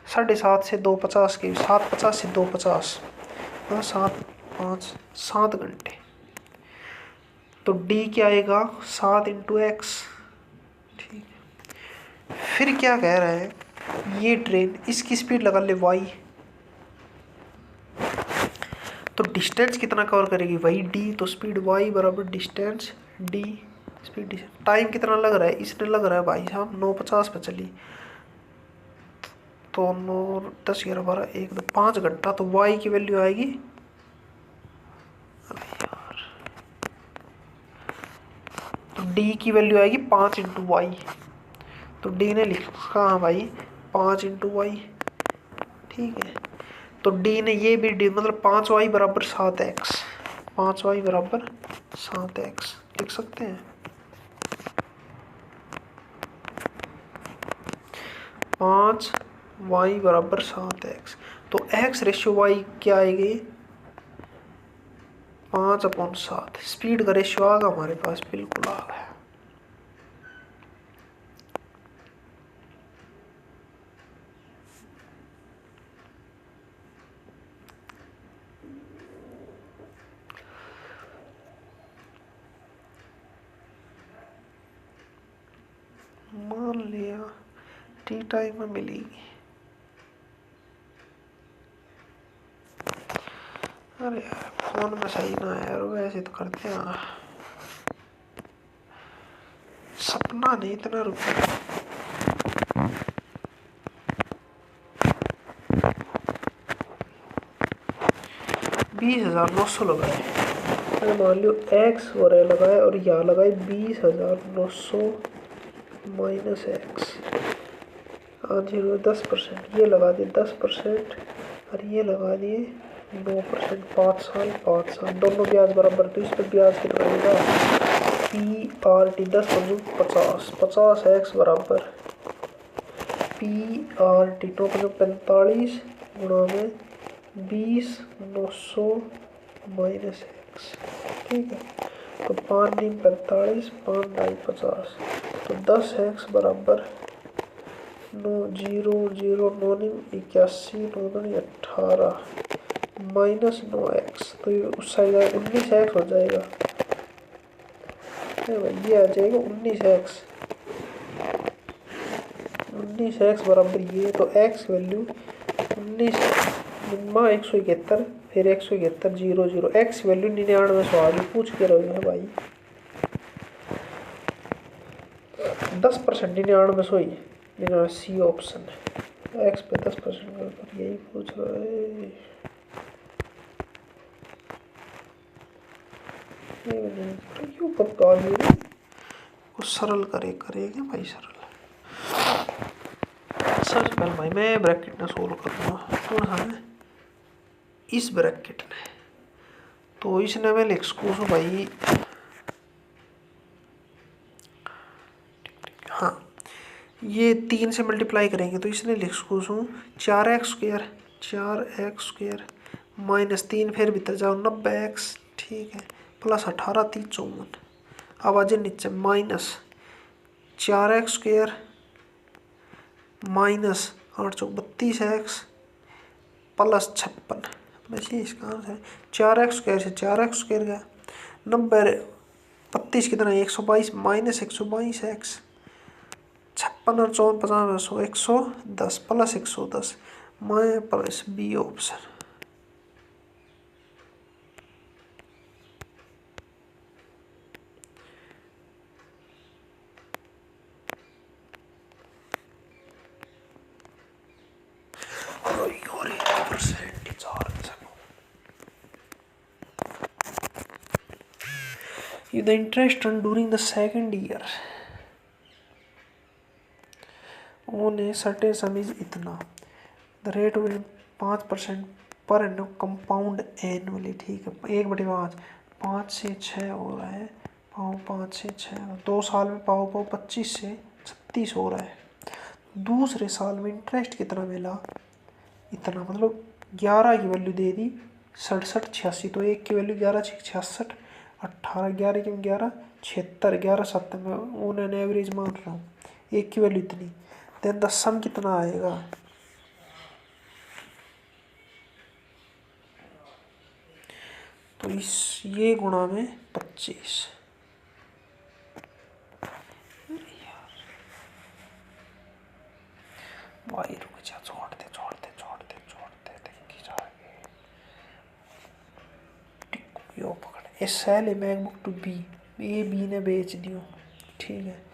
7:30 से 2:50 के 7:50 से 2:50 मतलब 7 घंटे। तो d क्या आएगा? 7 × x, ठीक है। फिर क्या कह रहा है? ये ट्रेन इसकी स्पीड लगा ले y, तो डिस्टेंस कितना कवर करेगी? वही d, तो स्पीड y बराबर डिस्टेंस d। स्पीड टाइम कितना लग रहा है? इसने लग रहा है भाई साहब 9:50 पे चली, तो 9 10 11 12 1 2 5 घंटा। तो y की वैल्यू आएगी, यार तो d की वैल्यू आएगी 5 × y। तो d ने लिखा हाँ भाई 5 × y, ठीक है। तो d ने ये भी d मतलब 5y बराबर 7x, 5y बराबर 7x लिख सकते हैं। 5y बराबर 7x, तो x रेशियो y क्या आएगी? 5/7। स्पीड का रेशियो आ गया हमारे पास, बिल्कुल आ गया। मान लिया टी टाइम में मिलेगी। अरे यार फोन में सही ना है यार, वैसे तो करते हैं। सपना नहीं इतना रुपया। 20,900 लगाए। अगर मान लो एक्स वगैरह लगाए और यहाँ लगाए 20,900 माइनस एक्स। हाँ 10%, ये लगा दिए 10% और ये लगा दिए 9%। 5 साल 5 साल दोनों ब्याज बराबर, तो इस पर ब्याज कितना आएगा? P R T 10 Panju 50, 50 x बराबर पी आर टी 9 पंजू 45 गुणा में 20,900 माइनस एक्स। ठीक है, तो 5 नीम 45, 5 ढाई 50, तो 10 एक्स बराबर 9 नीम 81, 9 दूनी 18 माइनस 9 एक्स, तो ये उस साइड 19 एक्स हो जाएगा। ये आ जाएगा 19 एक्स। 19 एक्स बराबर ये, तो एक्स वैल्यू 19 निम्मा 171, फिर 171 0 0 एक्स वैल्यू 99 आगे पूछ के रहे हैं भाई। 10% 99 ही 99 सी ऑप्शन है। एक्स पे 10% यही पूछ रहा है। क्यों पक्का कुछ सरल करेगा भाई, सरल। सबसे पहले भाई मैं ब्रैकेट में सोल्व करूँगा। तो हमें इस ब्रैकेट में, तो इसने मैं लिख सकूँ भाई, हाँ ये 3 से मल्टीप्लाई करेंगे तो इसने लिख सकूँ 4x² माइनस 3, फिर भीतर जाओ 90x। ठीक है, प्लस 18 3 54। अब आज नीचे माइनस 4x² माइनस 8 चौक 32x प्लस 56। वैसे इसका आंसर है 4x² से 4x² गया 90 32 कितना है 122 माइनस 122x 56 और 54 50 110 प्लस 110 मैं plus B option. The interest on during the second year on a certain sum is इतना, the rate will 5% पर annum compound annually। ठीक है, 1/5 5 से 6 हो रहा है, पाओ 5 से 6 2 साल में पाओ 25 से 36 हो रहा है। दूसरे साल में इंटरेस्ट कितना मिला? इतना, मतलब 11 की वैल्यू दे दी 67 86, तो 1 की वैल्यू 11 66 18 11 की 11 76 11 7 में ऑन एन एवरेज मान रहा हूँ 1 की वैल्यू इतनी। देन द सम कितना आएगा? तो इस ये गुणा में 25। भाई रुक जा, छोड़ दे देखी जाएगी। यो पकड़ A sell a MacBook to B, A B ने बेच दियो। ठीक है,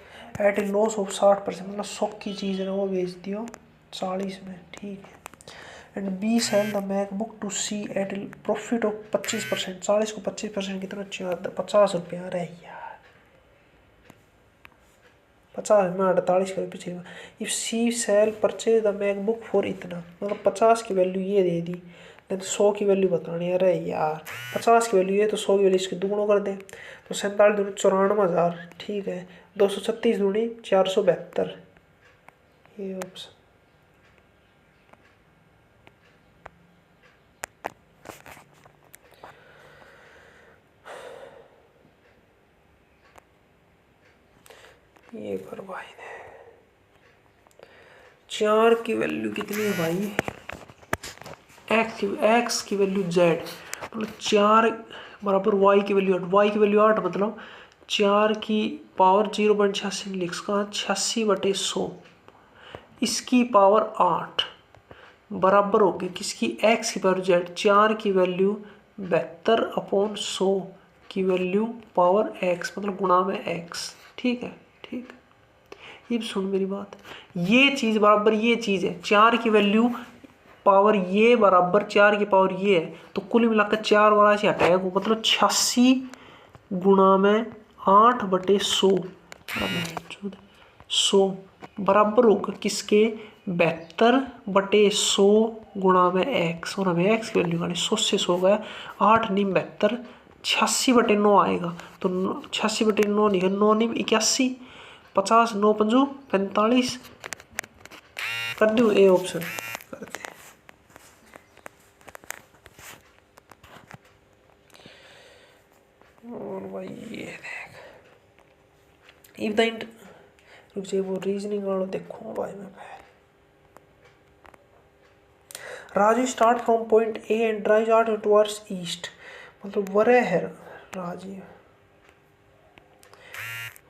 एट ए लॉस ऑफ 60%, मतलब 100 की चीज़ है वो बेच दियो 40 में। ठीक है, and B sell the MacBook to C at a profit of 25%, 40 को 25% कितना 50 रुपया रहे यार, 50 में 48 के पीछे। If C sell purchase the MacBook for इतना, मतलब 50 की वैल्यू ये दे दी, नहीं तो 100 की वैल्यू बतानी है। अरे यार 50 की वैल्यू है तो 100 की वैल्यू इसके दुगुणों कर दें, तो 47 दूनी 94,000। ठीक है, 236 दूनी 472, ये ऑप्शन। ये कर भाई, 4 की वैल्यू कितनी है भाई? एक्स की वैल्यू z, मतलब 4 बराबर y की वैल्यू 8, y की वैल्यू 8 मतलब 4 की पावर 0.86 लिख सकते 86/100, इसकी पावर 8 बराबर होगी किसकी, x की पावर z। 4 की वैल्यू 72/100 की वैल्यू पावर x मतलब गुणा में x। ठीक है, ठीक। ये सुन मेरी बात, ये चीज बराबर ये चीज है, 4 की वैल्यू पावर ये बराबर 4 की पावर ये है, तो कुल मिलाकर 4 वाला से हटाएगा, मतलब 86 गुणा में 8/100 100 बराबर होगा किसके, 72/100 गुणा में x। और हमें x की वैल्यू निकालनी, 100 से 100 गया 8 नीम 72, 86/9 आएगा, तो 86/9 निकल 9 नीम 81, 50 9 पंजू 45 कर दूं, ए ऑप्शन करते हैं। और भाई ये देख, इफ द रुक जाइए, वो रीजनिंग वालों देखो भाई मैं Raju start from point A and drive out towards east, मतलब वरे है राजीव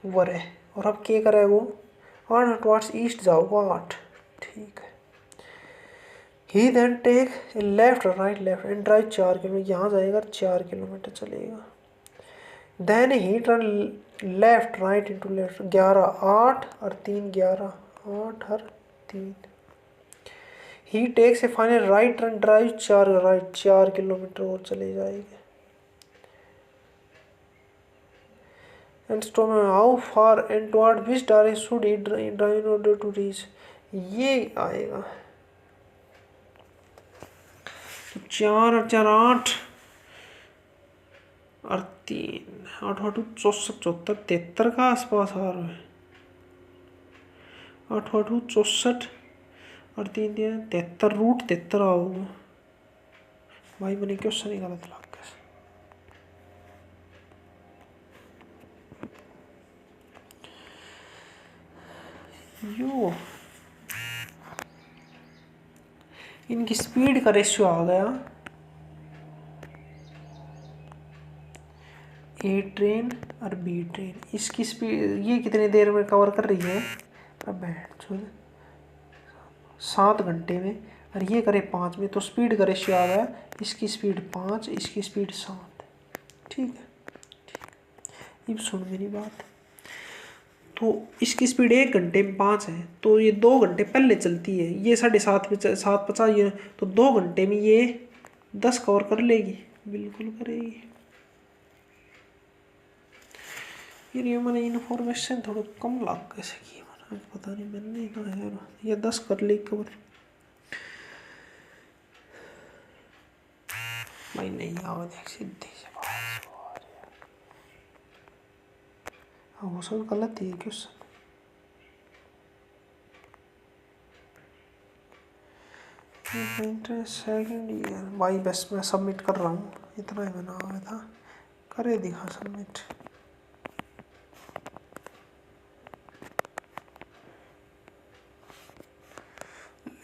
वरे, और अब क्या करे वो 8 टुवर्ड्स ईस्ट जाओगा 8। ठीक है, he then take left right left and drive 4 kilometre, यहाँ जाएगा 4 किलोमीटर चलेगा। Then he turn left right into left 11 8 और 3 11 8 और 3। He takes a final right turn drive 4 right 4 kilometre और चले जाएंगे। And stop how far and toward which direction should he drive in order to reach, ये आएगा तो 4 और 4 8 और 3 8 8 64 74 73 का आसपास आ रहा है, 8 8 64 और 3 3 73 रूट 73 आओगे भाई, मैंने क्वेश्चन नहीं गलत लगा यो। इनकी स्पीड का रेशियो आ गया, ए ट्रेन और बी ट्रेन, इसकी स्पीड ये कितनी देर में कवर कर रही है, अब 7 घंटे में, और ये करे 5 में, तो स्पीड का रेशियो आ गया, इसकी स्पीड 5 इसकी स्पीड 7। ठीक है, अब सुन मेरी बात, तो इसकी स्पीड 1 घंटे में 5 है, तो ये 2 घंटे पहले चलती है, ये 7:30 पे 7:50 ये, तो 2 घंटे में ये 10 कवर कर लेगी, बिल्कुल करेगी। ये मैंने इन्फॉर्मेशन थोड़ा कम लाग कैसे की, पता नहीं मैंने तो है ये 10 कर ली कवर भाई, नहीं आओ देख सीधे से वो सब गलत ही है क्वेश्चन। सेकेंड ईयर भाई, बस मैं सबमिट कर रहा हूँ, इतना ही बना हुआ था, करे दिखा सबमिट।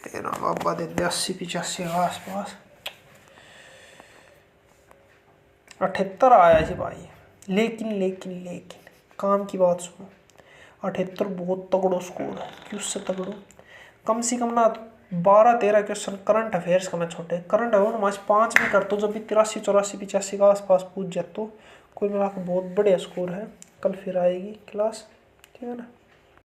लेना बाबा दे 80-85 के आसपास 78 आया जी भाई, लेकिन काम की बात सुनो, 78 बहुत तगड़ो स्कोर है, क्यों से तगड़ो, कम से कम ना 12-13 क्वेश्चन करंट अफेयर्स का मैं छोटे करंट अफेयर मैं 5 में कर तो, जब भी 83-84-85 के आसपास पूछ जाते, तो कोई मिला बहुत बढ़िया स्कोर है। कल फिर आएगी क्लास, ठीक है ना।